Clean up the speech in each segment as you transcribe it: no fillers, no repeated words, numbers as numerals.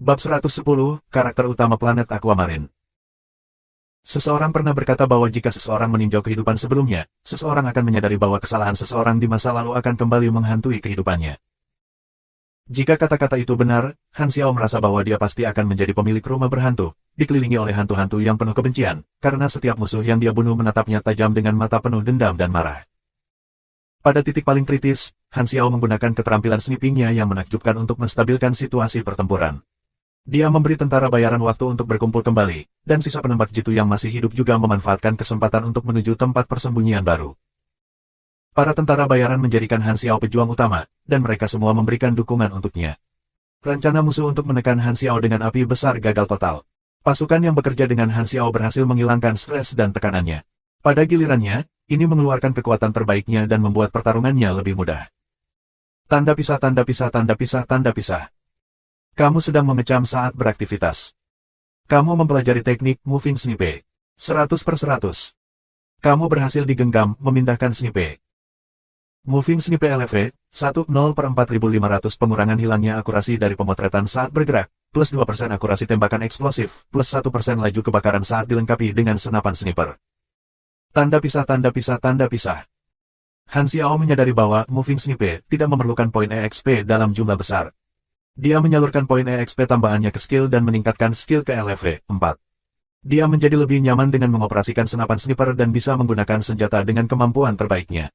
Bab 110, Karakter Utama Planet Aquamarine. Seseorang pernah berkata bahwa jika seseorang meninjau kehidupan sebelumnya, seseorang akan menyadari bahwa kesalahan seseorang di masa lalu akan kembali menghantui kehidupannya. Jika kata-kata itu benar, Han Xiao merasa bahwa dia pasti akan menjadi pemilik rumah berhantu, dikelilingi oleh hantu-hantu yang penuh kebencian, karena setiap musuh yang dia bunuh menatapnya tajam dengan mata penuh dendam dan marah. Pada titik paling kritis, Han Xiao menggunakan keterampilan snipingnya yang menakjubkan untuk menstabilkan situasi pertempuran. Dia memberi tentara bayaran waktu untuk berkumpul kembali, dan sisa penembak jitu yang masih hidup juga memanfaatkan kesempatan untuk menuju tempat persembunyian baru. Para tentara bayaran menjadikan Han Xiao pejuang utama, dan mereka semua memberikan dukungan untuknya. Rencana musuh untuk menekan Han Xiao dengan api besar gagal total. Pasukan yang bekerja dengan Han Xiao berhasil menghilangkan stres dan tekanannya. Pada gilirannya, ini mengeluarkan kekuatan terbaiknya dan membuat pertarungannya lebih mudah. Tanda pisah, tanda pisah, tanda pisah, tanda pisah. Kamu sedang mengecam saat beraktivitas. Kamu mempelajari teknik moving snipe. 100/100. Kamu berhasil digenggam memindahkan snipe. Moving snipe LV, 10/4500 pengurangan hilangnya akurasi dari pemotretan saat bergerak, plus 2% akurasi tembakan eksplosif, plus 1% laju kebakaran saat dilengkapi dengan senapan sniper. Tanda pisah, tanda pisah, tanda pisah. Han Xiao menyadari bahwa moving snipe tidak memerlukan poin EXP dalam jumlah besar. Dia menyalurkan poin EXP tambahannya ke skill dan meningkatkan skill ke LV 4. Dia menjadi lebih nyaman dengan mengoperasikan senapan sniper dan bisa menggunakan senjata dengan kemampuan terbaiknya.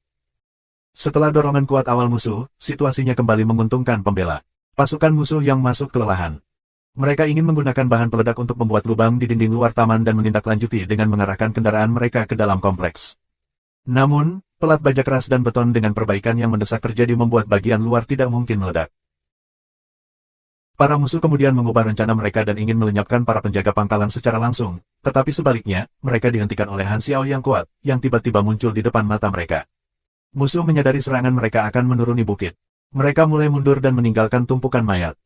Setelah dorongan kuat awal musuh, situasinya kembali menguntungkan pembela. Pasukan musuh yang masuk kelelahan. Mereka ingin menggunakan bahan peledak untuk membuat lubang di dinding luar taman dan menindaklanjuti dengan mengarahkan kendaraan mereka ke dalam kompleks. Namun, pelat baja keras dan beton dengan perbaikan yang mendesak terjadi membuat bagian luar tidak mungkin meledak. Para musuh kemudian mengubah rencana mereka dan ingin melenyapkan para penjaga pangkalan secara langsung, tetapi sebaliknya, mereka dihentikan oleh Han Xiao yang kuat, yang tiba-tiba muncul di depan mata mereka. Musuh menyadari serangan mereka akan menuruni bukit. Mereka mulai mundur dan meninggalkan tumpukan mayat.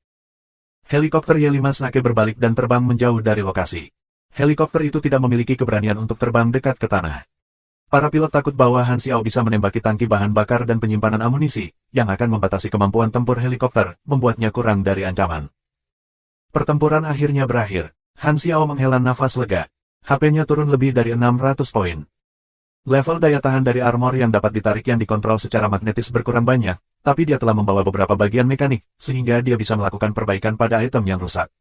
Helikopter Y-5 Snake berbalik dan terbang menjauh dari lokasi. Helikopter itu tidak memiliki keberanian untuk terbang dekat ke tanah. Para pilot takut bahwa Han Xiao bisa menembaki tangki bahan bakar dan penyimpanan amunisi, yang akan membatasi kemampuan tempur helikopter, membuatnya kurang dari ancaman. Pertempuran akhirnya berakhir. Han Xiao menghela nafas lega. HP-nya turun lebih dari 600 poin. Level daya tahan dari armor yang dapat ditarik yang dikontrol secara magnetis berkurang banyak, tapi dia telah membawa beberapa bagian mekanik, sehingga dia bisa melakukan perbaikan pada item yang rusak.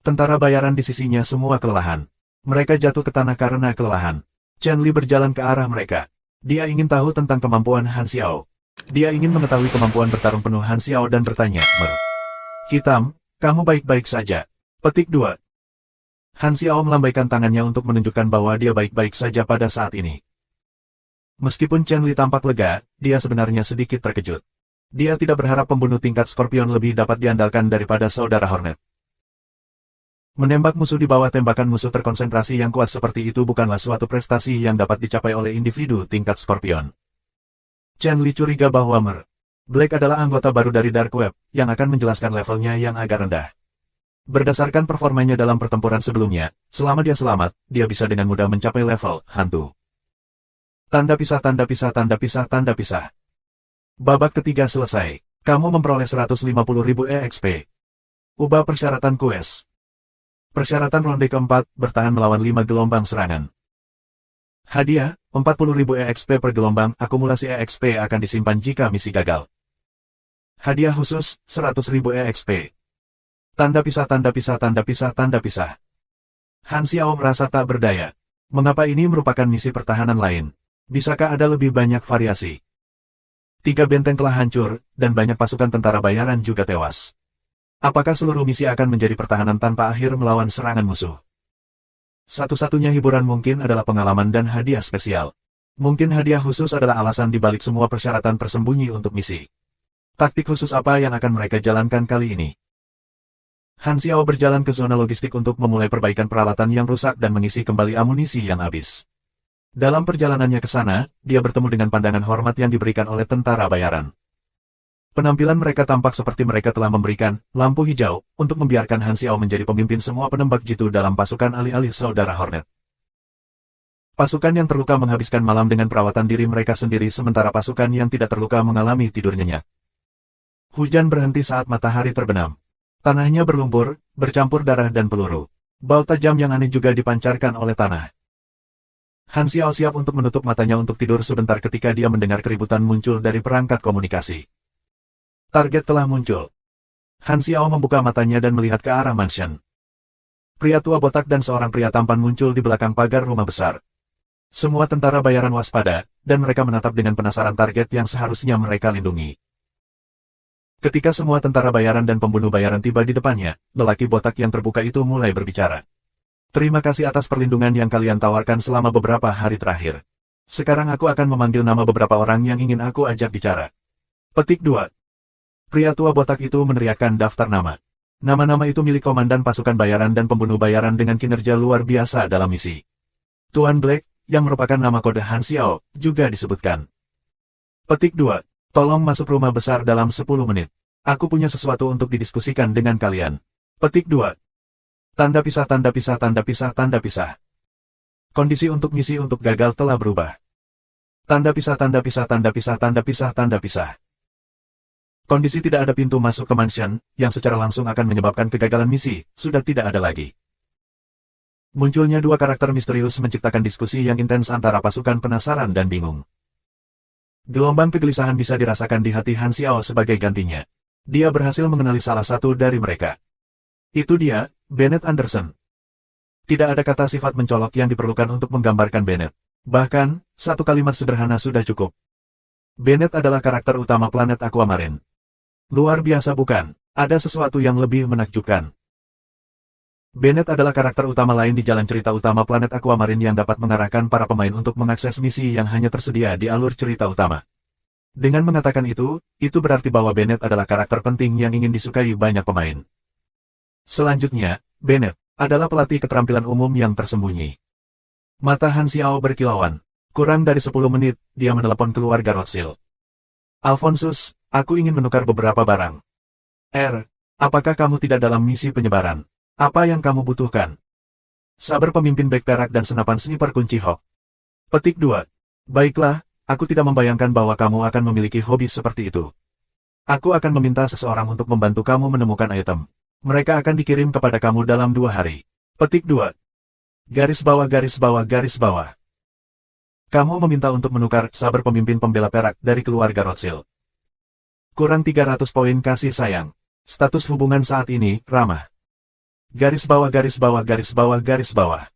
Tentara bayaran di sisinya semua kelelahan. Mereka jatuh ke tanah karena kelelahan. Chen Li berjalan ke arah mereka. Dia ingin tahu tentang kemampuan Han Xiao. Dia ingin mengetahui kemampuan bertarung penuh Han Xiao dan bertanya, Hitam, kamu baik-baik saja. Petik 2. Han Xiao melambaikan tangannya untuk menunjukkan bahwa dia baik-baik saja pada saat ini. Meskipun Chen Li tampak lega, dia sebenarnya sedikit terkejut. Dia tidak berharap pembunuh tingkat Scorpion lebih dapat diandalkan daripada saudara Hornet. Menembak musuh di bawah tembakan musuh terkonsentrasi yang kuat seperti itu bukanlah suatu prestasi yang dapat dicapai oleh individu tingkat Scorpion. Chen Li curiga bahwa Black adalah anggota baru dari Dark Web, yang akan menjelaskan levelnya yang agak rendah. Berdasarkan performanya dalam pertempuran sebelumnya, selama dia selamat, dia bisa dengan mudah mencapai level hantu. Tanda pisah, tanda pisah, tanda pisah, tanda pisah. Babak ketiga selesai. Kamu memperoleh 150.000 EXP. Ubah persyaratan quest. Persyaratan ronde keempat, bertahan melawan 5 gelombang serangan. Hadiah, 40.000 EXP per gelombang, akumulasi EXP akan disimpan jika misi gagal. Hadiah khusus, 100.000 EXP. Tanda pisah, tanda pisah, tanda pisah, tanda pisah. Han Xiao merasa tak berdaya. Mengapa ini merupakan misi pertahanan lain? Bisakah ada lebih banyak variasi? 3 benteng telah hancur, dan banyak pasukan tentara bayaran juga tewas. Apakah seluruh misi akan menjadi pertahanan tanpa akhir melawan serangan musuh? Satu-satunya hiburan mungkin adalah pengalaman dan hadiah spesial. Mungkin hadiah khusus adalah alasan dibalik semua persyaratan tersembunyi untuk misi. Taktik khusus apa yang akan mereka jalankan kali ini? Han Xiao berjalan ke zona logistik untuk memulai perbaikan peralatan yang rusak dan mengisi kembali amunisi yang habis. Dalam perjalanannya ke sana, dia bertemu dengan pandangan hormat yang diberikan oleh tentara bayaran. Penampilan mereka tampak seperti mereka telah memberikan lampu hijau untuk membiarkan Han Xiao menjadi pemimpin semua penembak jitu dalam pasukan alih-alih saudara Hornet. Pasukan yang terluka menghabiskan malam dengan perawatan diri mereka sendiri sementara pasukan yang tidak terluka mengalami tidur nyenyak. Hujan berhenti saat matahari terbenam. Tanahnya berlumpur, bercampur darah dan peluru. Bau tajam yang aneh juga dipancarkan oleh tanah. Han Xiao siap untuk menutup matanya untuk tidur sebentar ketika dia mendengar keributan muncul dari perangkat komunikasi. Target telah muncul. Han Xiao membuka matanya dan melihat ke arah mansion. Pria tua botak dan seorang pria tampan muncul di belakang pagar rumah besar. Semua tentara bayaran waspada, dan mereka menatap dengan penasaran target yang seharusnya mereka lindungi. Ketika semua tentara bayaran dan pembunuh bayaran tiba di depannya, lelaki botak yang terbuka itu mulai berbicara. Terima kasih atas perlindungan yang kalian tawarkan selama beberapa hari terakhir. Sekarang aku akan memanggil nama beberapa orang yang ingin aku ajak bicara. Petik 2. Pria tua botak itu meneriakkan daftar nama. Nama-nama itu milik komandan pasukan bayaran dan pembunuh bayaran dengan kinerja luar biasa dalam misi. Tuan Black, yang merupakan nama kode Han Xiao, juga disebutkan. Petik 2. Tolong masuk rumah besar dalam 10 menit. Aku punya sesuatu untuk didiskusikan dengan kalian. Petik 2. Tanda pisah, tanda pisah, tanda pisah, tanda pisah. Kondisi untuk misi untuk gagal telah berubah. Tanda pisah, tanda pisah, tanda pisah, tanda pisah, tanda pisah. Kondisi tidak ada pintu masuk ke mansion, yang secara langsung akan menyebabkan kegagalan misi, sudah tidak ada lagi. Munculnya dua karakter misterius menciptakan diskusi yang intens antara pasukan penasaran dan bingung. Gelombang kegelisahan bisa dirasakan di hati Han Xiao sebagai gantinya. Dia berhasil mengenali salah satu dari mereka. Itu dia, Bennett Anderson. Tidak ada kata sifat mencolok yang diperlukan untuk menggambarkan Bennett. Bahkan, satu kalimat sederhana sudah cukup. Bennett adalah karakter utama planet Aquamarine. Luar biasa bukan? Ada sesuatu yang lebih menakjubkan. Bennett adalah karakter utama lain di jalan cerita utama planet Aquamarine yang dapat mengarahkan para pemain untuk mengakses misi yang hanya tersedia di alur cerita utama. Dengan mengatakan itu berarti bahwa Bennett adalah karakter penting yang ingin disukai banyak pemain. Selanjutnya, Bennett adalah pelatih keterampilan umum yang tersembunyi. Mata Han Xiao berkilauan. Kurang dari 10 menit, dia menelepon keluarga Rothschild. Alphonsus, aku ingin menukar beberapa barang. Apakah kamu tidak dalam misi penyebaran? Apa yang kamu butuhkan? Saber pemimpin Black Perak dan senapan sniper kunci Hawk. Petik 2. Baiklah, aku tidak membayangkan bahwa kamu akan memiliki hobi seperti itu. Aku akan meminta seseorang untuk membantu kamu menemukan item. Mereka akan dikirim kepada kamu dalam 2 hari. Petik 2. Garis bawah garis bawah garis bawah. Kamu meminta untuk menukar saber pemimpin pembela perak dari keluarga Rothschild. Kurang 300 poin kasih sayang. Status hubungan saat ini, ramah. Garis bawah garis bawah garis bawah garis bawah.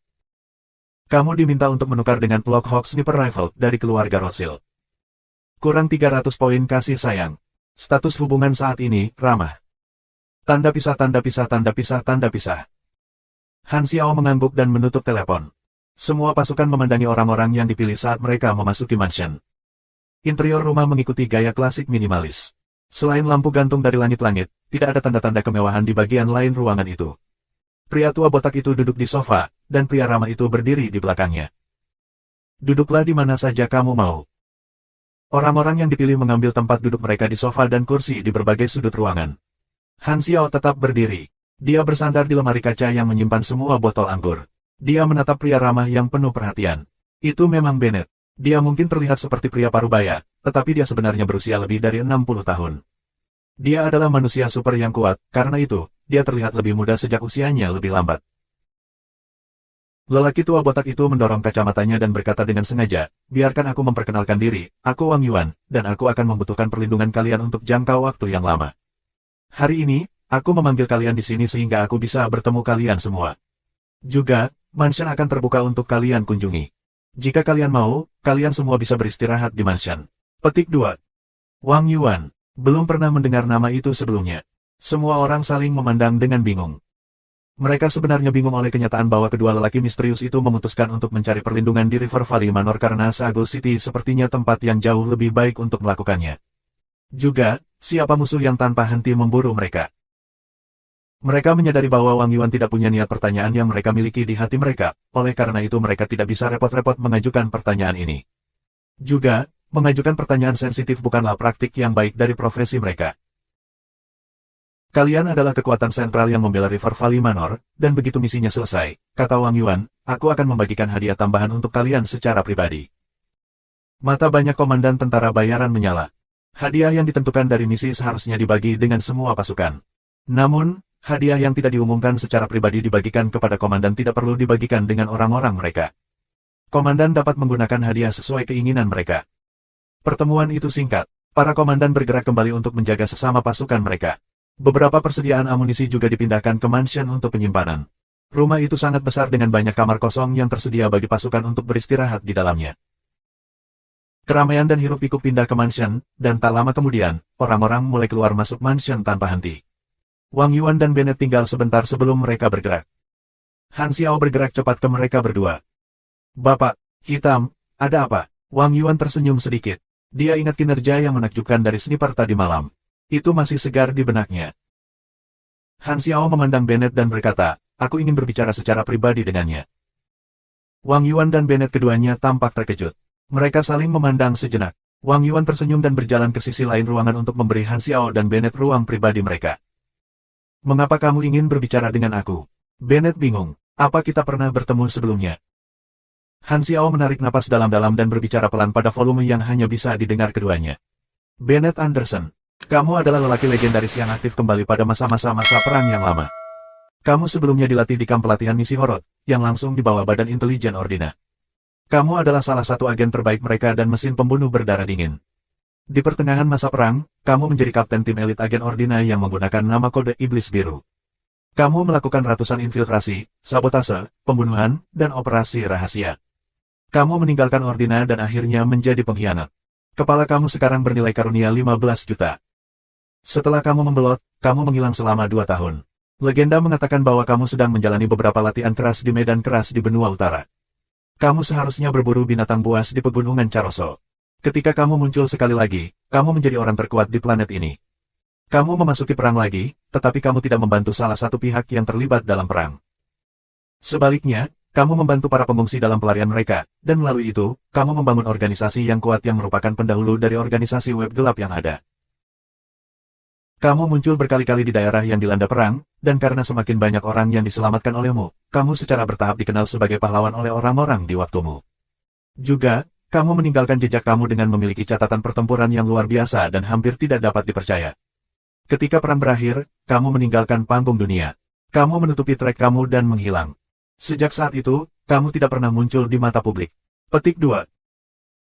Kamu diminta untuk menukar dengan Lockhawk Sniper Rifle dari keluarga Rothschild. Kurang 300 poin kasih sayang. Status hubungan saat ini, ramah. Tanda pisah tanda pisah tanda pisah tanda pisah. Han Xiao mengangguk dan menutup telepon. Semua pasukan memandangi orang-orang yang dipilih saat mereka memasuki mansion. Interior rumah mengikuti gaya klasik minimalis. Selain lampu gantung dari langit-langit, tidak ada tanda-tanda kemewahan di bagian lain ruangan itu. Pria tua botak itu duduk di sofa, dan pria ramah itu berdiri di belakangnya. Duduklah di mana saja kamu mau. Orang-orang yang dipilih mengambil tempat duduk mereka di sofa dan kursi di berbagai sudut ruangan. Han Xiao tetap berdiri. Dia bersandar di lemari kaca yang menyimpan semua botol anggur. Dia menatap pria ramah yang penuh perhatian. Itu memang Bennett. Dia mungkin terlihat seperti pria parubaya, tetapi dia sebenarnya berusia lebih dari 60 tahun. Dia adalah manusia super yang kuat, karena itu, dia terlihat lebih muda sejak usianya lebih lambat. Lelaki tua botak itu mendorong kacamatanya dan berkata dengan sengaja, biarkan aku memperkenalkan diri, aku Wang Yuan, dan aku akan membutuhkan perlindungan kalian untuk jangka waktu yang lama. Hari ini, aku memanggil kalian di sini sehingga aku bisa bertemu kalian semua. Juga, mansion akan terbuka untuk kalian kunjungi. Jika kalian mau, kalian semua bisa beristirahat di mansion. Petik 2. Wang Yuan. Belum pernah mendengar nama itu sebelumnya. Semua orang saling memandang dengan bingung. Mereka sebenarnya bingung oleh kenyataan bahwa kedua lelaki misterius itu memutuskan untuk mencari perlindungan di River Valley Manor karena Seagull City sepertinya tempat yang jauh lebih baik untuk melakukannya. Juga, siapa musuh yang tanpa henti memburu mereka? Mereka menyadari bahwa Wang Yuan tidak punya niat pertanyaan yang mereka miliki di hati mereka, oleh karena itu mereka tidak bisa repot-repot mengajukan pertanyaan ini. Juga, mengajukan pertanyaan sensitif bukanlah praktik yang baik dari profesi mereka. Kalian adalah kekuatan sentral yang membela River Valley Manor, dan begitu misinya selesai, kata Wang Yuan, aku akan membagikan hadiah tambahan untuk kalian secara pribadi. Mata banyak komandan tentara bayaran menyala. Hadiah yang ditentukan dari misi seharusnya dibagi dengan semua pasukan. Namun, hadiah yang tidak diumumkan secara pribadi dibagikan kepada komandan tidak perlu dibagikan dengan orang-orang mereka. Komandan dapat menggunakan hadiah sesuai keinginan mereka. Pertemuan itu singkat. Para komandan bergerak kembali untuk menjaga sesama pasukan mereka. Beberapa persediaan amunisi juga dipindahkan ke mansion untuk penyimpanan. Rumah itu sangat besar dengan banyak kamar kosong yang tersedia bagi pasukan untuk beristirahat di dalamnya. Keramaian dan hiruk-pikuk pindah ke mansion, dan tak lama kemudian, orang-orang mulai keluar masuk mansion tanpa henti. Wang Yuan dan Bennett tinggal sebentar sebelum mereka bergerak. Han Xiao bergerak cepat ke mereka berdua. "Bapak, Hitam, ada apa?" Wang Yuan tersenyum sedikit. Dia ingat kinerja yang menakjubkan dari sniper tadi malam. Itu masih segar di benaknya. Han Xiao memandang Bennett dan berkata, "Aku ingin berbicara secara pribadi dengannya." Wang Yuan dan Bennett keduanya tampak terkejut. Mereka saling memandang sejenak. Wang Yuan tersenyum dan berjalan ke sisi lain ruangan untuk memberi Han Xiao dan Bennett ruang pribadi mereka. "Mengapa kamu ingin berbicara dengan aku?" Bennett bingung. "Apa kita pernah bertemu sebelumnya?" Han Xiao menarik napas dalam-dalam dan berbicara pelan pada volume yang hanya bisa didengar keduanya. "Bennett Anderson, kamu adalah lelaki legendaris yang aktif kembali pada masa-masa perang yang lama. Kamu sebelumnya dilatih di kamp pelatihan misi Horot, yang langsung di bawah Badan Intelijen Ordina. Kamu adalah salah satu agen terbaik mereka dan mesin pembunuh berdarah dingin. Di pertengahan masa perang, kamu menjadi kapten tim elit agen Ordina yang menggunakan nama kode Iblis Biru. Kamu melakukan ratusan infiltrasi, sabotase, pembunuhan, dan operasi rahasia. Kamu meninggalkan Ordina dan akhirnya menjadi pengkhianat. Kepala kamu sekarang bernilai karunia 15 juta. Setelah kamu membelot, kamu menghilang selama 2 tahun. Legenda mengatakan bahwa kamu sedang menjalani beberapa latihan keras di medan keras di benua utara. Kamu seharusnya berburu binatang buas di pegunungan Caroso. Ketika kamu muncul sekali lagi, kamu menjadi orang terkuat di planet ini. Kamu memasuki perang lagi, tetapi kamu tidak membantu salah satu pihak yang terlibat dalam perang. Sebaliknya, kamu membantu para pengungsi dalam pelarian mereka, dan melalui itu, kamu membangun organisasi yang kuat yang merupakan pendahulu dari organisasi web gelap yang ada. Kamu muncul berkali-kali di daerah yang dilanda perang, dan karena semakin banyak orang yang diselamatkan olehmu, kamu secara bertahap dikenal sebagai pahlawan oleh orang-orang di waktumu. Juga, kamu meninggalkan jejak kamu dengan memiliki catatan pertempuran yang luar biasa dan hampir tidak dapat dipercaya. Ketika perang berakhir, kamu meninggalkan panggung dunia. Kamu menutupi trek kamu dan menghilang. Sejak saat itu, kamu tidak pernah muncul di mata publik. Petik 2.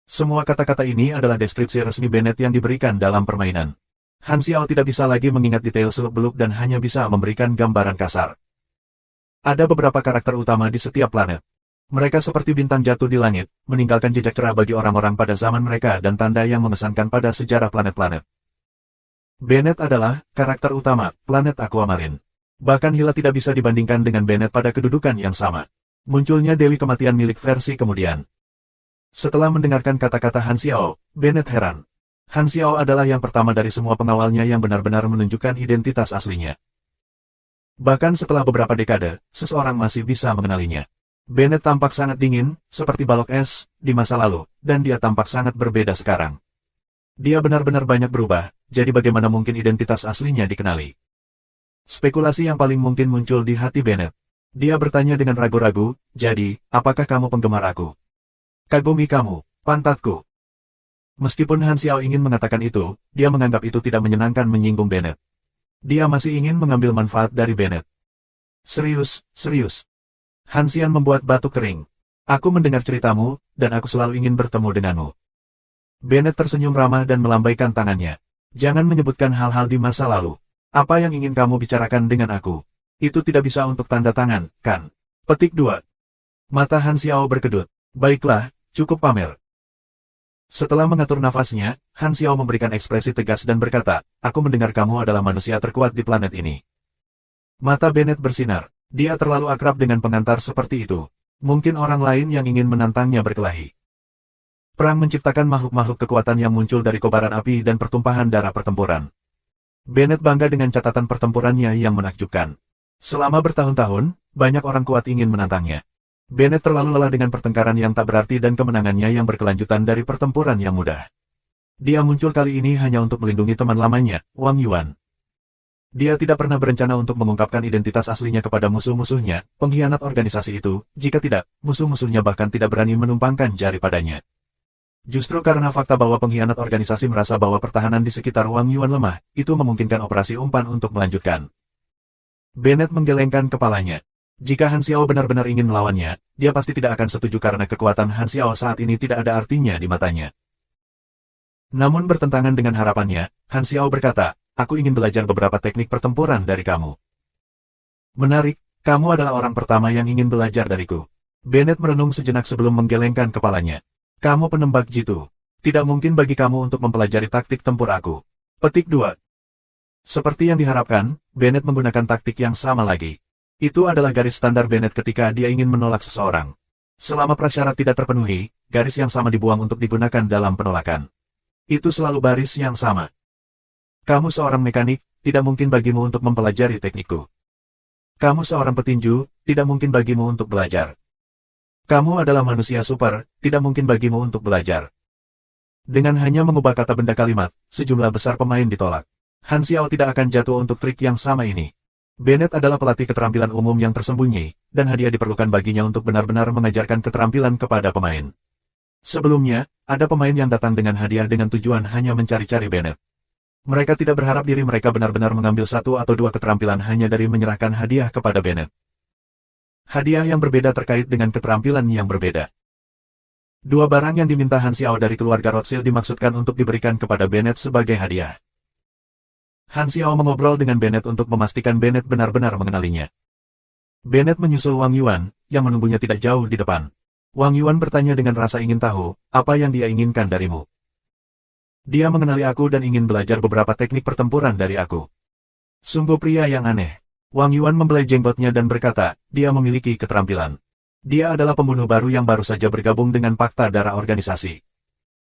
Semua kata-kata ini adalah deskripsi resmi Bennett yang diberikan dalam permainan. Han Xiao tidak bisa lagi mengingat detail seluk-beluk dan hanya bisa memberikan gambaran kasar. Ada beberapa karakter utama di setiap planet. Mereka seperti bintang jatuh di langit, meninggalkan jejak cerah bagi orang-orang pada zaman mereka dan tanda yang mengesankan pada sejarah planet-planet. Bennett adalah karakter utama planet Aquamarine. Bahkan Hila tidak bisa dibandingkan dengan Bennett pada kedudukan yang sama. Munculnya Dewi Kematian milik versi kemudian. Setelah mendengarkan kata-kata Han Xiao, Bennett heran. Han Xiao adalah yang pertama dari semua pengawalnya yang benar-benar menunjukkan identitas aslinya. Bahkan setelah beberapa dekade, seseorang masih bisa mengenalinya. Bennett tampak sangat dingin, seperti balok es, di masa lalu, dan dia tampak sangat berbeda sekarang. Dia benar-benar banyak berubah, jadi bagaimana mungkin identitas aslinya dikenali? Spekulasi yang paling mungkin muncul di hati Bennett. Dia bertanya dengan ragu-ragu, "Jadi, apakah kamu penggemar aku? Kagumi kamu, pantatku." Meskipun Han Xiao ingin mengatakan itu, dia menganggap itu tidak menyenangkan menyinggung Bennett. Dia masih ingin mengambil manfaat dari Bennett. Serius. Han Xian membuat batuk kering. "Aku mendengar ceritamu, dan aku selalu ingin bertemu denganmu." Bennett tersenyum ramah dan melambaikan tangannya. "Jangan menyebutkan hal-hal di masa lalu. Apa yang ingin kamu bicarakan dengan aku? Itu tidak bisa untuk tanda tangan, kan?" Petik 2. Mata Han Xiao berkedut. "Baiklah, cukup pamer." Setelah mengatur nafasnya, Han Xiao memberikan ekspresi tegas dan berkata, "Aku mendengar kamu adalah manusia terkuat di planet ini." Mata Bennett bersinar. Dia terlalu akrab dengan pengantar seperti itu. Mungkin orang lain yang ingin menantangnya berkelahi. Perang menciptakan makhluk-makhluk kekuatan yang muncul dari kobaran api dan pertumpahan darah pertempuran. Bennett bangga dengan catatan pertempurannya yang menakjubkan. Selama bertahun-tahun, banyak orang kuat ingin menantangnya. Bennett terlalu lelah dengan pertengkaran yang tak berarti dan kemenangannya yang berkelanjutan dari pertempuran yang mudah. Dia muncul kali ini hanya untuk melindungi teman lamanya, Wang Yuan. Dia tidak pernah berencana untuk mengungkapkan identitas aslinya kepada musuh-musuhnya, pengkhianat organisasi itu, jika tidak, musuh-musuhnya bahkan tidak berani menumpangkan jari padanya. Justru karena fakta bahwa pengkhianat organisasi merasa bahwa pertahanan di sekitar Wang Yuan lemah, itu memungkinkan operasi umpan untuk melanjutkan. Bennett menggelengkan kepalanya. Jika Han Xiao benar-benar ingin melawannya, dia pasti tidak akan setuju karena kekuatan Han Xiao saat ini tidak ada artinya di matanya. Namun bertentangan dengan harapannya, Han Xiao berkata, aku ingin belajar beberapa teknik pertempuran dari kamu. Menarik, kamu adalah orang pertama yang ingin belajar dariku. Bennett merenung sejenak sebelum menggelengkan kepalanya. Kamu penembak jitu. Tidak mungkin bagi kamu untuk mempelajari taktik tempur aku. Petik 2. Seperti yang diharapkan, Bennett menggunakan taktik yang sama lagi. Itu adalah garis standar Bennett ketika dia ingin menolak seseorang. Selama prasyarat tidak terpenuhi, garis yang sama dibuang untuk digunakan dalam penolakan. Itu selalu baris yang sama. Kamu seorang mekanik, tidak mungkin bagimu untuk mempelajari teknikku. Kamu seorang petinju, tidak mungkin bagimu untuk belajar. Kamu adalah manusia super, tidak mungkin bagimu untuk belajar. Dengan hanya mengubah kata benda kalimat, sejumlah besar pemain ditolak. Han Xiao tidak akan jatuh untuk trik yang sama ini. Bennett adalah pelatih keterampilan umum yang tersembunyi, dan hadiah diperlukan baginya untuk benar-benar mengajarkan keterampilan kepada pemain. Sebelumnya, ada pemain yang datang dengan hadiah dengan tujuan hanya mencari-cari Bennett. Mereka tidak berharap diri mereka benar-benar mengambil satu atau dua keterampilan hanya dari menyerahkan hadiah kepada Bennett. Hadiah yang berbeda terkait dengan keterampilan yang berbeda. Dua barang yang diminta Han Xiao dari keluarga Rothschild dimaksudkan untuk diberikan kepada Bennett sebagai hadiah. Han Xiao mengobrol dengan Bennett untuk memastikan Bennett benar-benar mengenalinya. Bennett menyusul Wang Yuan, yang menunggunya tidak jauh di depan. Wang Yuan bertanya dengan rasa ingin tahu, apa yang dia inginkan darimu. Dia mengenali aku dan ingin belajar beberapa teknik pertempuran dari aku. Sungguh pria yang aneh. Wang Yuan membelai jenggotnya dan berkata, dia memiliki keterampilan. Dia adalah pembunuh baru yang baru saja bergabung dengan Pakta Darah Organisasi.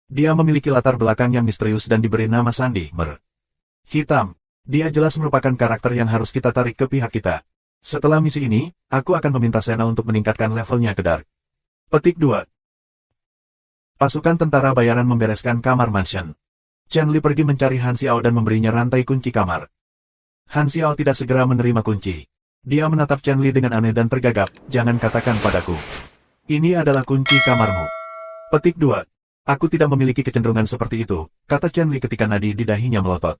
Dia memiliki latar belakang yang misterius dan diberi nama Sandi Mer. Hitam. Dia jelas merupakan karakter yang harus kita tarik ke pihak kita. Setelah misi ini, aku akan meminta Sena untuk meningkatkan levelnya ke Dark. Petik 2. Pasukan tentara bayaran membereskan kamar mansion. Chen Li pergi mencari Han Xiao dan memberinya rantai kunci kamar. Han Xiao tidak segera menerima kunci. Dia menatap Chen Li dengan aneh dan tergagap, jangan katakan padaku. Ini adalah kunci kamarmu. Petik 2. Aku tidak memiliki kecenderungan seperti itu, kata Chen Li ketika nadi di dahinya melotot.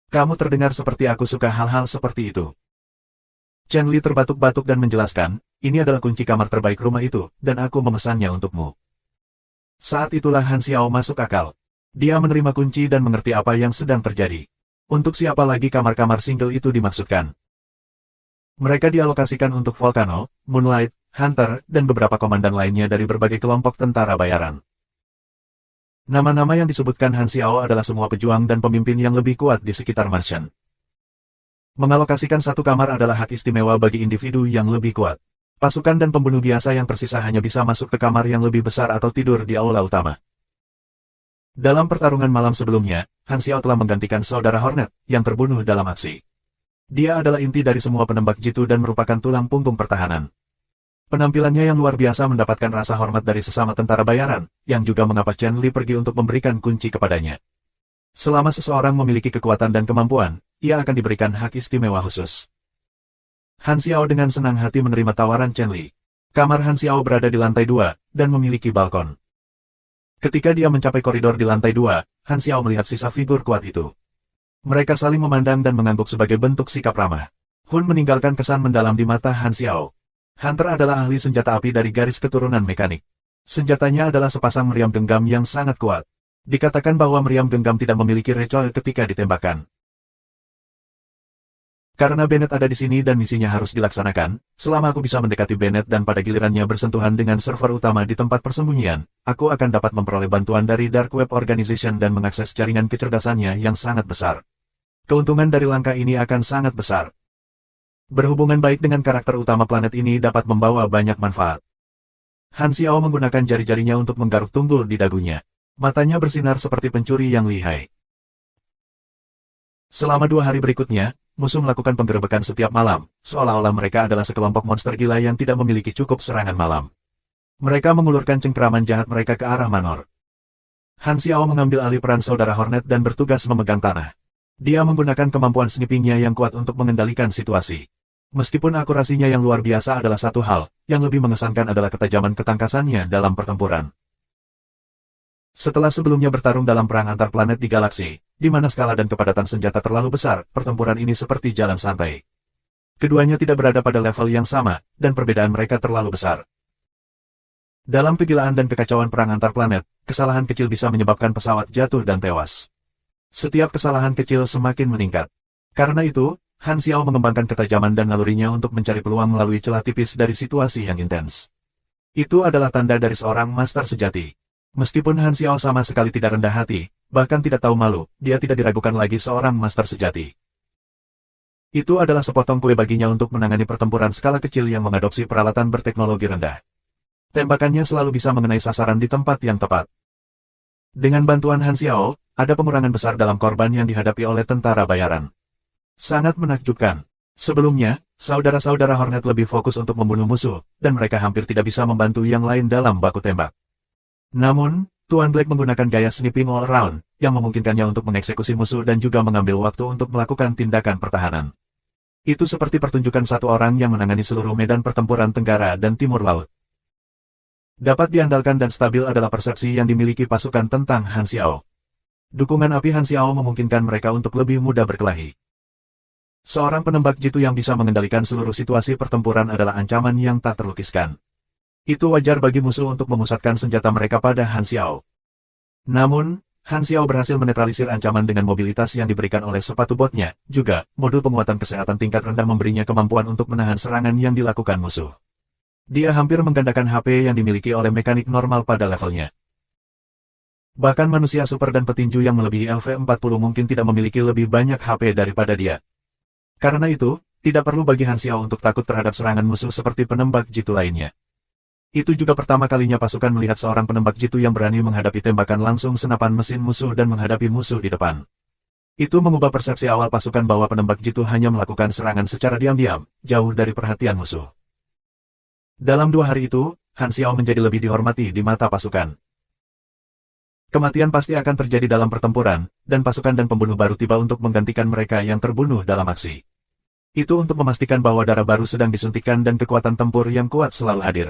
Kamu terdengar seperti aku suka hal-hal seperti itu. Chen Li terbatuk-batuk dan menjelaskan, ini adalah kunci kamar terbaik rumah itu, dan aku memesannya untukmu. Saat itulah Han Xiao masuk akal. Dia menerima kunci dan mengerti apa yang sedang terjadi. Untuk siapa lagi kamar-kamar single itu dimaksudkan? Mereka dialokasikan untuk Volcano, Moonlight, Hunter, dan beberapa komandan lainnya dari berbagai kelompok tentara bayaran. Nama-nama yang disebutkan Han Xiao adalah semua pejuang dan pemimpin yang lebih kuat di sekitar mansion. Mengalokasikan satu kamar adalah hak istimewa bagi individu yang lebih kuat. Pasukan dan pembunuh biasa yang tersisa hanya bisa masuk ke kamar yang lebih besar atau tidur di aula utama. Dalam pertarungan malam sebelumnya, Han Xiao telah menggantikan saudara Hornet, yang terbunuh dalam aksi. Dia adalah inti dari semua penembak jitu dan merupakan tulang punggung pertahanan. Penampilannya yang luar biasa mendapatkan rasa hormat dari sesama tentara bayaran, yang juga mengapa Chen Li pergi untuk memberikan kunci kepadanya. Selama seseorang memiliki kekuatan dan kemampuan, ia akan diberikan hak istimewa khusus. Han Xiao dengan senang hati menerima tawaran Chen Li. Kamar Han Xiao berada di lantai 2, dan memiliki balkon. Ketika dia mencapai koridor di lantai 2, Han Xiao melihat sisa figur kuat itu. Mereka saling memandang dan mengangguk sebagai bentuk sikap ramah. Hun meninggalkan kesan mendalam di mata Han Xiao. Hunter adalah ahli senjata api dari garis keturunan mekanik. Senjatanya adalah sepasang meriam genggam yang sangat kuat. Dikatakan bahwa meriam genggam tidak memiliki recoil ketika ditembakkan. Karena Bennett ada di sini dan misinya harus dilaksanakan, selama aku bisa mendekati Bennett dan pada gilirannya bersentuhan dengan server utama di tempat persembunyian, aku akan dapat memperoleh bantuan dari Dark Web Organization dan mengakses jaringan kecerdasannya yang sangat besar. Keuntungan dari langkah ini akan sangat besar. Berhubungan baik dengan karakter utama planet ini dapat membawa banyak manfaat. Han Xiao menggunakan jari-jarinya untuk menggaruk tunggul di dagunya. Matanya bersinar seperti pencuri yang lihai. Selama 2 hari berikutnya, musuh melakukan penggerebekan setiap malam, seolah-olah mereka adalah sekelompok monster gila yang tidak memiliki cukup serangan malam. Mereka mengulurkan cengkeraman jahat mereka ke arah Manor. Han Xiao mengambil alih peran saudara Hornet dan bertugas memegang tanah. Dia menggunakan kemampuan snipingnya yang kuat untuk mengendalikan situasi. Meskipun akurasinya yang luar biasa adalah satu hal, yang lebih mengesankan adalah ketajaman ketangkasannya dalam pertempuran. Setelah sebelumnya bertarung dalam perang antar planet di galaksi, di mana skala dan kepadatan senjata terlalu besar, pertempuran ini seperti jalan santai. Keduanya tidak berada pada level yang sama, dan perbedaan mereka terlalu besar. Dalam kegilaan dan kekacauan perang antar planet, kesalahan kecil bisa menyebabkan pesawat jatuh dan tewas. Setiap kesalahan kecil semakin meningkat. Karena itu, Han Xiao mengembangkan ketajaman dan nalurinya untuk mencari peluang melalui celah tipis dari situasi yang intens. Itu adalah tanda dari seorang master sejati. Meskipun Han Xiao sama sekali tidak rendah hati, bahkan tidak tahu malu, dia tidak diragukan lagi seorang master sejati. Itu adalah sepotong kue baginya untuk menangani pertempuran skala kecil yang mengadopsi peralatan berteknologi rendah. Tembakannya selalu bisa mengenai sasaran di tempat yang tepat. Dengan bantuan Han Xiao, ada pengurangan besar dalam korban yang dihadapi oleh tentara bayaran. Sangat menakjubkan. Sebelumnya, saudara-saudara Hornet lebih fokus untuk membunuh musuh, dan mereka hampir tidak bisa membantu yang lain dalam baku tembak. Namun, Tuan Black menggunakan gaya sniping all around, yang memungkinkannya untuk mengeksekusi musuh dan juga mengambil waktu untuk melakukan tindakan pertahanan. Itu seperti pertunjukan satu orang yang menangani seluruh medan pertempuran Tenggara dan Timur Laut. Dapat diandalkan dan stabil adalah persepsi yang dimiliki pasukan tentang Han Xiao. Dukungan api Han Xiao memungkinkan mereka untuk lebih mudah berkelahi. Seorang penembak jitu yang bisa mengendalikan seluruh situasi pertempuran adalah ancaman yang tak terlukiskan. Itu wajar bagi musuh untuk memusatkan senjata mereka pada Han Xiao. Namun, Han Xiao berhasil menetralisir ancaman dengan mobilitas yang diberikan oleh sepatu botnya. Juga, modul penguatan kesehatan tingkat rendah memberinya kemampuan untuk menahan serangan yang dilakukan musuh. Dia hampir menggandakan HP yang dimiliki oleh mekanik normal pada levelnya. Bahkan manusia super dan petinju yang melebihi LV40 mungkin tidak memiliki lebih banyak HP daripada dia. Karena itu, tidak perlu bagi Han Xiao untuk takut terhadap serangan musuh seperti penembak jitu lainnya. Itu juga pertama kalinya pasukan melihat seorang penembak jitu yang berani menghadapi tembakan langsung senapan mesin musuh dan menghadapi musuh di depan. Itu mengubah persepsi awal pasukan bahwa penembak jitu hanya melakukan serangan secara diam-diam, jauh dari perhatian musuh. Dalam 2 hari itu, Han Xiao menjadi lebih dihormati di mata pasukan. Kematian pasti akan terjadi dalam pertempuran, dan pasukan dan pembunuh baru tiba untuk menggantikan mereka yang terbunuh dalam aksi. Itu untuk memastikan bahwa darah baru sedang disuntikkan dan kekuatan tempur yang kuat selalu hadir.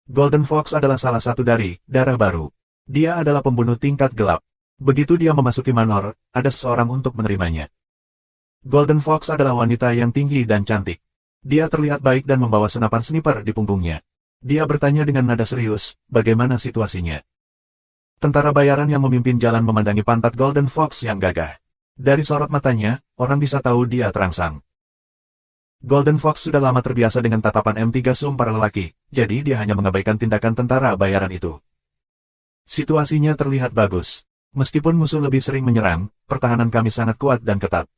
Golden Fox adalah salah satu dari darah baru. Dia adalah pembunuh tingkat gelap. Begitu dia memasuki Manor, ada seseorang untuk menerimanya. Golden Fox adalah wanita yang tinggi dan cantik. Dia terlihat baik dan membawa senapan sniper di punggungnya. Dia bertanya dengan nada serius, bagaimana situasinya? Tentara bayaran yang memimpin jalan memandangi pantat Golden Fox yang gagah. Dari sorot matanya, orang bisa tahu dia terangsang. Golden Fox sudah lama terbiasa dengan tatapan M3 Zoom para lelaki, jadi dia hanya mengabaikan tindakan tentara bayaran itu. Situasinya terlihat bagus. Meskipun musuh lebih sering menyerang, pertahanan kami sangat kuat dan ketat.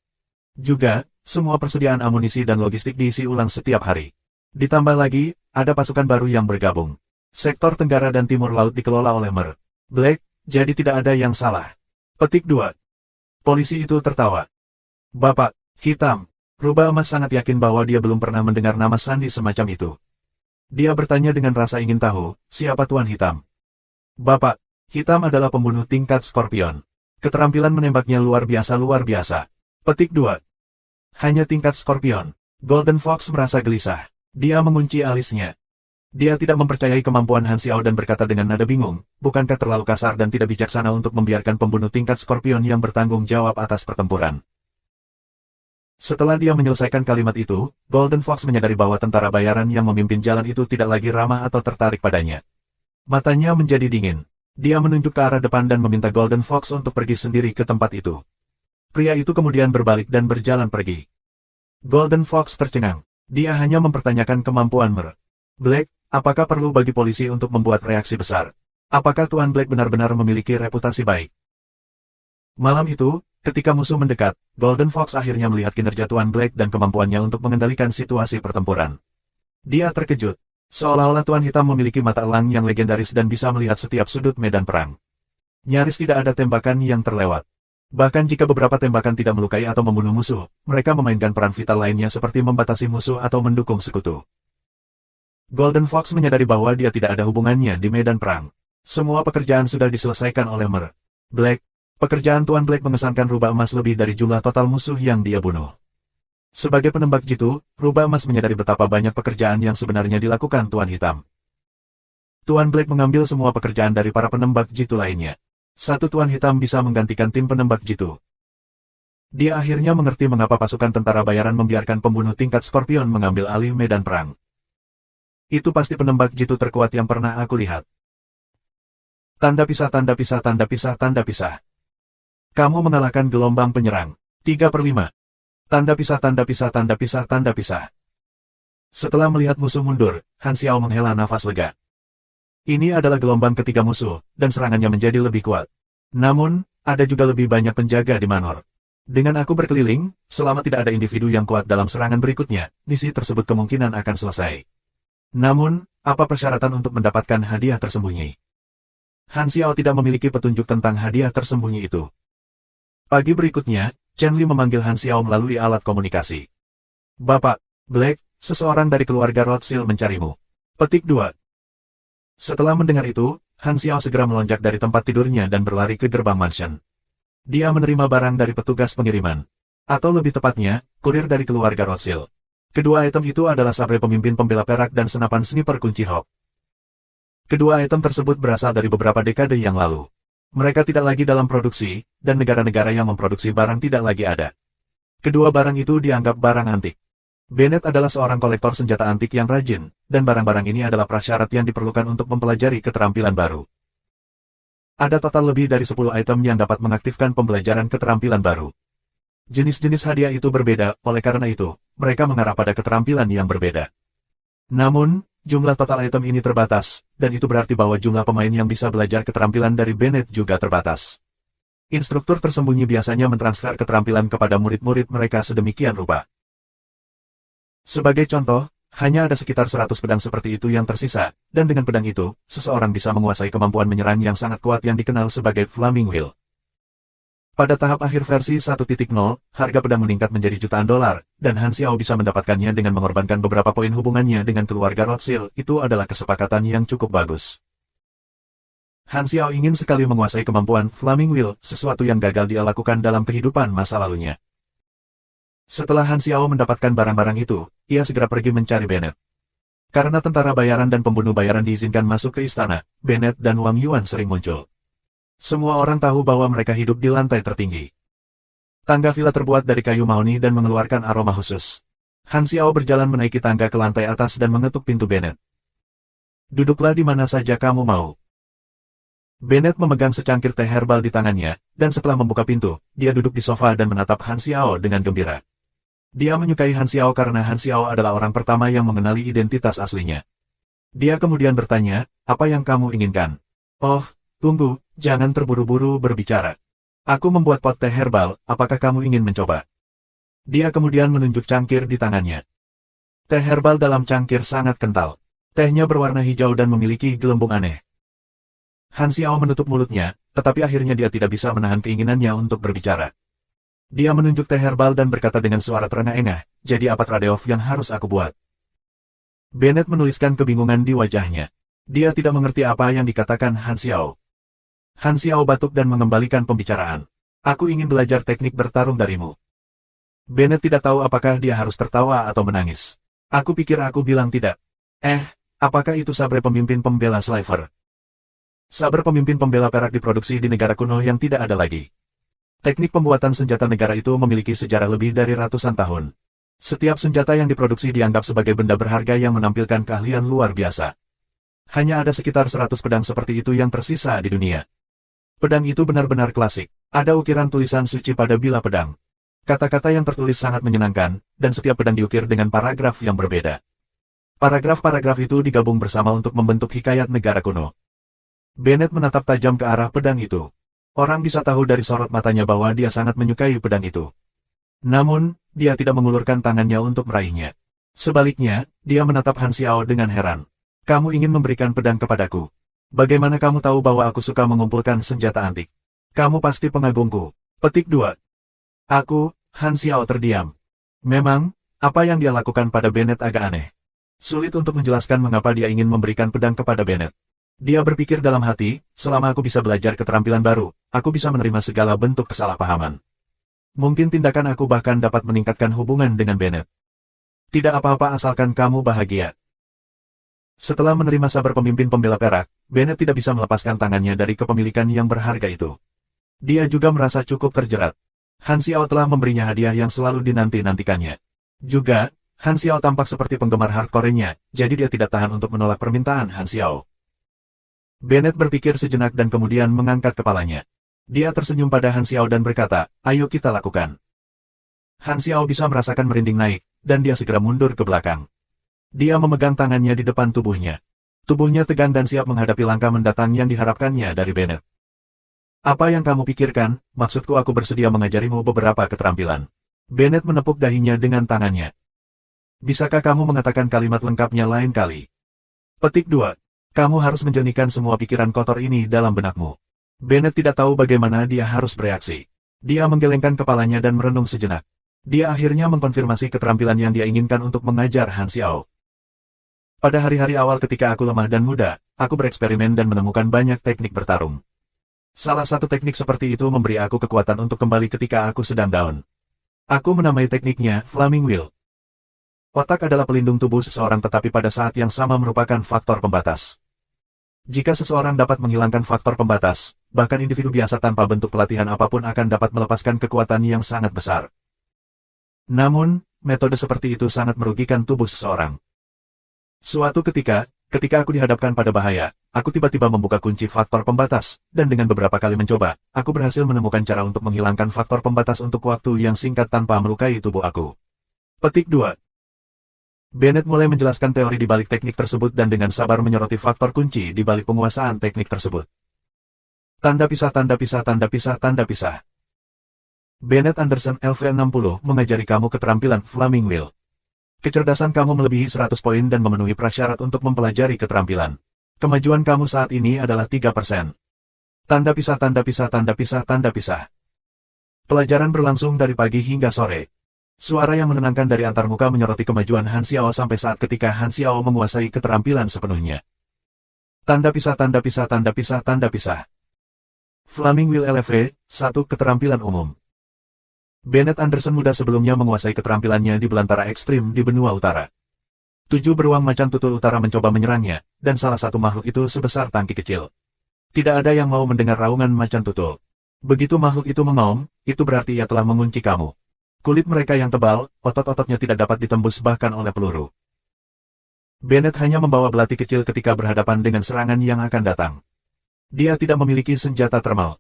Juga, semua persediaan amunisi dan logistik diisi ulang setiap hari. Ditambah lagi, ada pasukan baru yang bergabung. Sektor Tenggara dan Timur Laut dikelola oleh Mer. Black, jadi tidak ada yang salah. Petik 2. Polisi itu tertawa. Bapak, Hitam. Rubah Emas sangat yakin bahwa dia belum pernah mendengar nama sandi semacam itu. Dia bertanya dengan rasa ingin tahu, siapa Tuan Hitam? Bapak, Hitam adalah pembunuh tingkat Scorpion. Keterampilan menembaknya luar biasa. Petik 2. Hanya tingkat Scorpion. Golden Fox merasa gelisah. Dia mengunci alisnya. Dia tidak mempercayai kemampuan Han Xiao dan berkata dengan nada bingung, bukankah terlalu kasar dan tidak bijaksana untuk membiarkan pembunuh tingkat Scorpion yang bertanggung jawab atas pertempuran. Setelah dia menyelesaikan kalimat itu, Golden Fox menyadari bahwa tentara bayaran yang memimpin jalan itu tidak lagi ramah atau tertarik padanya. Matanya menjadi dingin. Dia menunjuk ke arah depan dan meminta Golden Fox untuk pergi sendiri ke tempat itu. Pria itu kemudian berbalik dan berjalan pergi. Golden Fox tercengang. Dia hanya mempertanyakan kemampuan Mer. Black, apakah perlu bagi polisi untuk membuat reaksi besar? Apakah Tuan Black benar-benar memiliki reputasi baik? Malam itu, ketika musuh mendekat, Golden Fox akhirnya melihat kinerja Tuan Black dan kemampuannya untuk mengendalikan situasi pertempuran. Dia terkejut. Seolah-olah Tuan Hitam memiliki mata elang yang legendaris dan bisa melihat setiap sudut medan perang. Nyaris tidak ada tembakan yang terlewat. Bahkan jika beberapa tembakan tidak melukai atau membunuh musuh, mereka memainkan peran vital lainnya seperti membatasi musuh atau mendukung sekutu. Golden Fox menyadari bahwa dia tidak ada hubungannya di medan perang. Semua pekerjaan sudah diselesaikan oleh Mer. Black, pekerjaan Tuan Black mengesankan rubah emas lebih dari jumlah total musuh yang dia bunuh. Sebagai penembak jitu, rubah emas menyadari betapa banyak pekerjaan yang sebenarnya dilakukan Tuan Hitam. Tuan Black mengambil semua pekerjaan dari para penembak jitu lainnya. Satu Tuan Hitam bisa menggantikan tim penembak jitu. Dia akhirnya mengerti mengapa pasukan tentara bayaran membiarkan pembunuh tingkat Scorpion mengambil alih medan perang. Itu pasti penembak jitu terkuat yang pernah aku lihat. Tanda pisah, tanda pisah, tanda pisah, tanda pisah. Kamu mengalahkan gelombang penyerang. 3/5. Tanda pisah, tanda pisah, tanda pisah, tanda pisah. Setelah melihat musuh mundur, Han Xiao menghela nafas lega. Ini adalah gelombang ketiga musuh, dan serangannya menjadi lebih kuat. Namun, ada juga lebih banyak penjaga di Manor. Dengan aku berkeliling, selama tidak ada individu yang kuat dalam serangan berikutnya, misi tersebut kemungkinan akan selesai. Namun, apa persyaratan untuk mendapatkan hadiah tersembunyi? Han Xiao tidak memiliki petunjuk tentang hadiah tersembunyi itu. Pagi berikutnya, Chen Li memanggil Han Xiao melalui alat komunikasi. Bapak, Black, seseorang dari keluarga Rothschild mencarimu. Petik 2. Setelah mendengar itu, Han Xiao segera melonjak dari tempat tidurnya dan berlari ke gerbang mansion. Dia menerima barang dari petugas pengiriman. Atau lebih tepatnya, kurir dari keluarga Rothschild. Kedua item itu adalah sabre pemimpin pembela perak dan senapan sniper kunci Hawk. Kedua item tersebut berasal dari beberapa dekade yang lalu. Mereka tidak lagi dalam produksi, dan negara-negara yang memproduksi barang tidak lagi ada. Kedua barang itu dianggap barang antik. Bennett adalah seorang kolektor senjata antik yang rajin, dan barang-barang ini adalah prasyarat yang diperlukan untuk mempelajari keterampilan baru. Ada total lebih dari 10 item yang dapat mengaktifkan pembelajaran keterampilan baru. Jenis-jenis hadiah itu berbeda, oleh karena itu, mereka mengarah pada keterampilan yang berbeda. Namun, jumlah total item ini terbatas, dan itu berarti bahwa jumlah pemain yang bisa belajar keterampilan dari Bennett juga terbatas. Instruktur tersembunyi biasanya mentransfer keterampilan kepada murid-murid mereka sedemikian rupa. Sebagai contoh, hanya ada sekitar 100 pedang seperti itu yang tersisa, dan dengan pedang itu, seseorang bisa menguasai kemampuan menyerang yang sangat kuat yang dikenal sebagai Flaming Wheel. Pada tahap akhir versi 1.0, harga pedang meningkat menjadi jutaan dolar, dan Han Xiao bisa mendapatkannya dengan mengorbankan beberapa poin hubungannya dengan keluarga Rothschild. Itu adalah kesepakatan yang cukup bagus. Han Xiao ingin sekali menguasai kemampuan Flaming Wheel, sesuatu yang gagal dia lakukan dalam kehidupan masa lalunya. Setelah Han Xiao mendapatkan barang-barang itu, ia segera pergi mencari Bennett. Karena tentara bayaran dan pembunuh bayaran diizinkan masuk ke istana, Bennett dan Wang Yuan sering muncul. Semua orang tahu bahwa mereka hidup di lantai tertinggi. Tangga villa terbuat dari kayu mahoni dan mengeluarkan aroma khusus. Han Xiao berjalan menaiki tangga ke lantai atas dan mengetuk pintu Bennett. Duduklah di mana saja kamu mau. Bennett memegang secangkir teh herbal di tangannya, dan setelah membuka pintu, dia duduk di sofa dan menatap Han Xiao dengan gembira. Dia menyukai Han Xiao karena Han Xiao adalah orang pertama yang mengenali identitas aslinya. Dia kemudian bertanya, apa yang kamu inginkan? Oh, tunggu, jangan terburu-buru berbicara. Aku membuat pot teh herbal, apakah kamu ingin mencoba? Dia kemudian menunjuk cangkir di tangannya. Teh herbal dalam cangkir sangat kental. Tehnya berwarna hijau dan memiliki gelembung aneh. Han Xiao menutup mulutnya, tetapi akhirnya dia tidak bisa menahan keinginannya untuk berbicara. Dia menunjuk teh herbal dan berkata dengan suara terengah-engah, jadi apa trade-off yang harus aku buat? Bennett menuliskan kebingungan di wajahnya. Dia tidak mengerti apa yang dikatakan Han Xiao. Han Xiao batuk dan mengembalikan pembicaraan. Aku ingin belajar teknik bertarung darimu. Bennett tidak tahu apakah dia harus tertawa atau menangis. Aku pikir aku bilang tidak. Apakah itu sabre pemimpin pembela Sliver? Saber pemimpin pembela perak diproduksi di negara kuno yang tidak ada lagi. Teknik pembuatan senjata negara itu memiliki sejarah lebih dari ratusan tahun. Setiap senjata yang diproduksi dianggap sebagai benda berharga yang menampilkan keahlian luar biasa. Hanya ada sekitar 100 pedang seperti itu yang tersisa di dunia. Pedang itu benar-benar klasik. Ada ukiran tulisan suci pada bilah pedang. Kata-kata yang tertulis sangat menyenangkan, dan setiap pedang diukir dengan paragraf yang berbeda. Paragraf-paragraf itu digabung bersama untuk membentuk hikayat negara kuno. Bennett menatap tajam ke arah pedang itu. Orang bisa tahu dari sorot matanya bahwa dia sangat menyukai pedang itu. Namun, dia tidak mengulurkan tangannya untuk meraihnya. Sebaliknya, dia menatap Han Xiao dengan heran. Kamu ingin memberikan pedang kepadaku. Bagaimana kamu tahu bahwa aku suka mengumpulkan senjata antik? Kamu pasti pengagumku. Petik 2. Aku, Han Xiao terdiam. Memang, apa yang dia lakukan pada Bennett agak aneh. Sulit untuk menjelaskan mengapa dia ingin memberikan pedang kepada Bennett. Dia berpikir dalam hati, selama aku bisa belajar keterampilan baru, aku bisa menerima segala bentuk kesalahpahaman. Mungkin tindakan aku bahkan dapat meningkatkan hubungan dengan Bennett. Tidak apa-apa asalkan kamu bahagia. Setelah menerima saber pemimpin pembela perak, Bennett tidak bisa melepaskan tangannya dari kepemilikan yang berharga itu. Dia juga merasa cukup terjerat. Han Xiao telah memberinya hadiah yang selalu dinanti-nantikannya. Juga, Han Xiao tampak seperti penggemar hardcore-nya, jadi dia tidak tahan untuk menolak permintaan Han Xiao. Bennett berpikir sejenak dan kemudian mengangkat kepalanya. Dia tersenyum pada Han Xiao dan berkata, "Ayo kita lakukan." Han Xiao bisa merasakan merinding naik, dan dia segera mundur ke belakang. Dia memegang tangannya di depan tubuhnya. Tubuhnya tegang dan siap menghadapi langkah mendatang yang diharapkannya dari Bennett. "Apa yang kamu pikirkan? Maksudku aku bersedia mengajarimu beberapa keterampilan." Bennett menepuk dahinya dengan tangannya. "Bisakah kamu mengatakan kalimat lengkapnya lain kali?" Petik 2. Kamu harus menjernihkan semua pikiran kotor ini dalam benakmu. Bennett tidak tahu bagaimana dia harus bereaksi. Dia menggelengkan kepalanya dan merenung sejenak. Dia akhirnya mengkonfirmasi keterampilan yang dia inginkan untuk mengajar Han Xiao. "Pada hari-hari awal ketika aku lemah dan muda, aku bereksperimen dan menemukan banyak teknik bertarung. Salah satu teknik seperti itu memberi aku kekuatan untuk kembali ketika aku sedang down. Aku menamai tekniknya Flaming Wheel. Otak adalah pelindung tubuh seseorang tetapi pada saat yang sama merupakan faktor pembatas. Jika seseorang dapat menghilangkan faktor pembatas, bahkan individu biasa tanpa bentuk pelatihan apapun akan dapat melepaskan kekuatan yang sangat besar. Namun, metode seperti itu sangat merugikan tubuh seseorang. Suatu ketika aku dihadapkan pada bahaya, aku tiba-tiba membuka kunci faktor pembatas, dan dengan beberapa kali mencoba, aku berhasil menemukan cara untuk menghilangkan faktor pembatas untuk waktu yang singkat tanpa melukai tubuh aku." Petik 2. Bennett mulai menjelaskan teori di balik teknik tersebut dan dengan sabar menyoroti faktor kunci di balik penguasaan teknik tersebut. Tanda pisah, tanda pisah, tanda pisah, tanda pisah. Bennett Anderson LV60 mengajari kamu keterampilan Flaming Wheel. Kecerdasan kamu melebihi 100 poin dan memenuhi prasyarat untuk mempelajari keterampilan. Kemajuan kamu saat ini adalah 3%. Tanda pisah, tanda pisah, tanda pisah, tanda pisah. Pelajaran berlangsung dari pagi hingga sore. Suara yang menenangkan dari antarmuka menyoroti kemajuan Han Xiao sampai saat ketika Han Xiao menguasai keterampilan sepenuhnya. Tanda pisah, tanda pisah, tanda pisah, tanda pisah. Flaming Wheel LV, 1 keterampilan umum. Bennett Anderson muda sebelumnya menguasai keterampilannya di belantara ekstrim di benua utara. 7 beruang macan tutul utara mencoba menyerangnya, dan salah satu makhluk itu sebesar tangki kecil. Tidak ada yang mau mendengar raungan macan tutul. Begitu makhluk itu mengaum, itu berarti ia telah mengunci kamu. Kulit mereka yang tebal, otot-ototnya tidak dapat ditembus bahkan oleh peluru. Bennett hanya membawa belati kecil ketika berhadapan dengan serangan yang akan datang. Dia tidak memiliki senjata termal.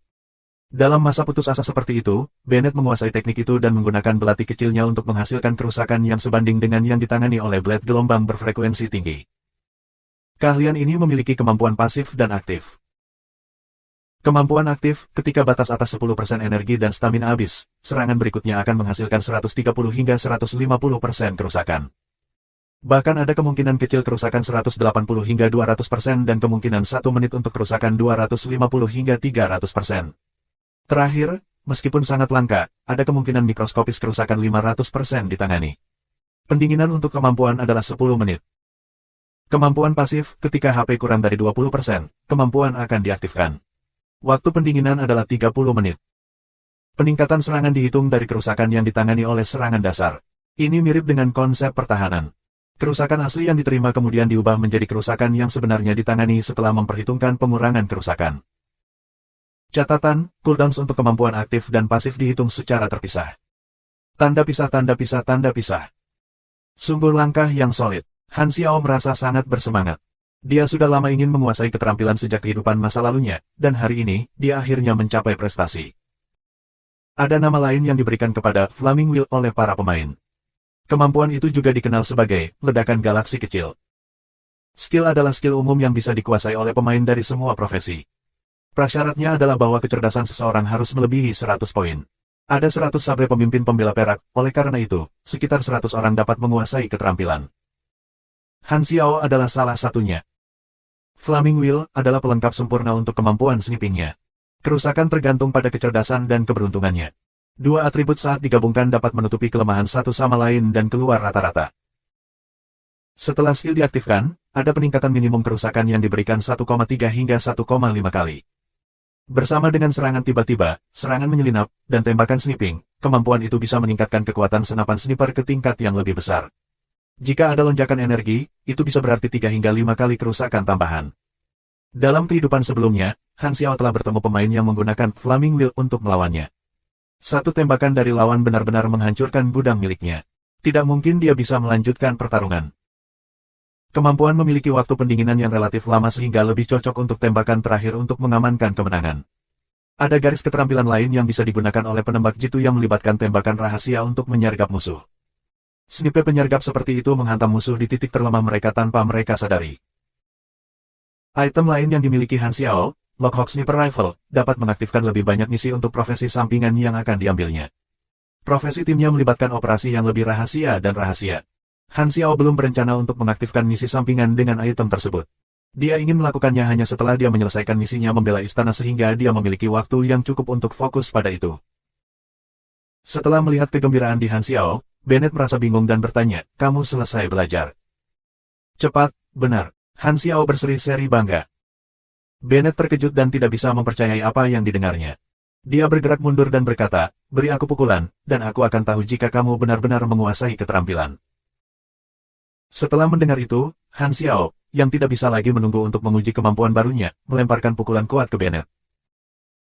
Dalam masa putus asa seperti itu, Bennett menguasai teknik itu dan menggunakan belati kecilnya untuk menghasilkan kerusakan yang sebanding dengan yang ditangani oleh blade gelombang berfrekuensi tinggi. Keahlian ini memiliki kemampuan pasif dan aktif. Kemampuan aktif, ketika batas atas 10% energi dan stamina habis, serangan berikutnya akan menghasilkan 130 hingga 150% kerusakan. Bahkan ada kemungkinan kecil kerusakan 180 hingga 200% dan kemungkinan 1 menit untuk kerusakan 250 hingga 300%. Terakhir, meskipun sangat langka, ada kemungkinan mikroskopis kerusakan 500% ditangani. Pendinginan untuk kemampuan adalah 10 menit. Kemampuan pasif, ketika HP kurang dari 20%, kemampuan akan diaktifkan. Waktu pendinginan adalah 30 menit. Peningkatan serangan dihitung dari kerusakan yang ditangani oleh serangan dasar. Ini mirip dengan konsep pertahanan. Kerusakan asli yang diterima kemudian diubah menjadi kerusakan yang sebenarnya ditangani setelah memperhitungkan pengurangan kerusakan. Catatan, cooldowns untuk kemampuan aktif dan pasif dihitung secara terpisah. Tanda pisah, tanda pisah, tanda pisah. Sungguh langkah yang solid. Han Xiao merasa sangat bersemangat. Dia sudah lama ingin menguasai keterampilan sejak kehidupan masa lalunya, dan hari ini, dia akhirnya mencapai prestasi. Ada nama lain yang diberikan kepada Flaming Wheel oleh para pemain. Kemampuan itu juga dikenal sebagai ledakan galaksi kecil. Skill adalah skill umum yang bisa dikuasai oleh pemain dari semua profesi. Prasyaratnya adalah bahwa kecerdasan seseorang harus melebihi 100 poin. Ada 100 sabre pemimpin pembela perak, oleh karena itu, sekitar 100 orang dapat menguasai keterampilan. Han Xiao adalah salah satunya. Flaming Wheel adalah pelengkap sempurna untuk kemampuan snipingnya. Kerusakan tergantung pada kecerdasan dan keberuntungannya. Dua atribut saat digabungkan dapat menutupi kelemahan satu sama lain dan keluar rata-rata. Setelah skill diaktifkan, ada peningkatan minimum kerusakan yang diberikan 1,3 hingga 1,5 kali. Bersama dengan serangan tiba-tiba, serangan menyelinap, dan tembakan sniping, kemampuan itu bisa meningkatkan kekuatan senapan sniper ke tingkat yang lebih besar. Jika ada lonjakan energi, itu bisa berarti 3 hingga 5 kali kerusakan tambahan. Dalam kehidupan sebelumnya, Han Xiao telah bertemu pemain yang menggunakan Flaming Wheel untuk melawannya. Satu tembakan dari lawan benar-benar menghancurkan gudang miliknya. Tidak mungkin dia bisa melanjutkan pertarungan. Kemampuan memiliki waktu pendinginan yang relatif lama sehingga lebih cocok untuk tembakan terakhir untuk mengamankan kemenangan. Ada garis keterampilan lain yang bisa digunakan oleh penembak jitu yang melibatkan tembakan rahasia untuk menyergap musuh. Snipe penyergap seperti itu menghantam musuh di titik terlemah mereka tanpa mereka sadari. Item lain yang dimiliki Han Xiao, Lockhawk Sniper Rifle, dapat mengaktifkan lebih banyak misi untuk profesi sampingan yang akan diambilnya. Profesi timnya melibatkan operasi yang lebih rahasia dan rahasia. Han Xiao belum berencana untuk mengaktifkan misi sampingan dengan item tersebut. Dia ingin melakukannya hanya setelah dia menyelesaikan misinya membela istana sehingga dia memiliki waktu yang cukup untuk fokus pada itu. Setelah melihat kegembiraan di Han Xiao, Bennett merasa bingung dan bertanya, "Kamu selesai belajar?" "Cepat, benar." Han Xiao berseri-seri bangga. Bennett terkejut dan tidak bisa mempercayai apa yang didengarnya. Dia bergerak mundur dan berkata, "Beri aku pukulan, dan aku akan tahu jika kamu benar-benar menguasai keterampilan." Setelah mendengar itu, Han Xiao, yang tidak bisa lagi menunggu untuk menguji kemampuan barunya, melemparkan pukulan kuat ke Bennett.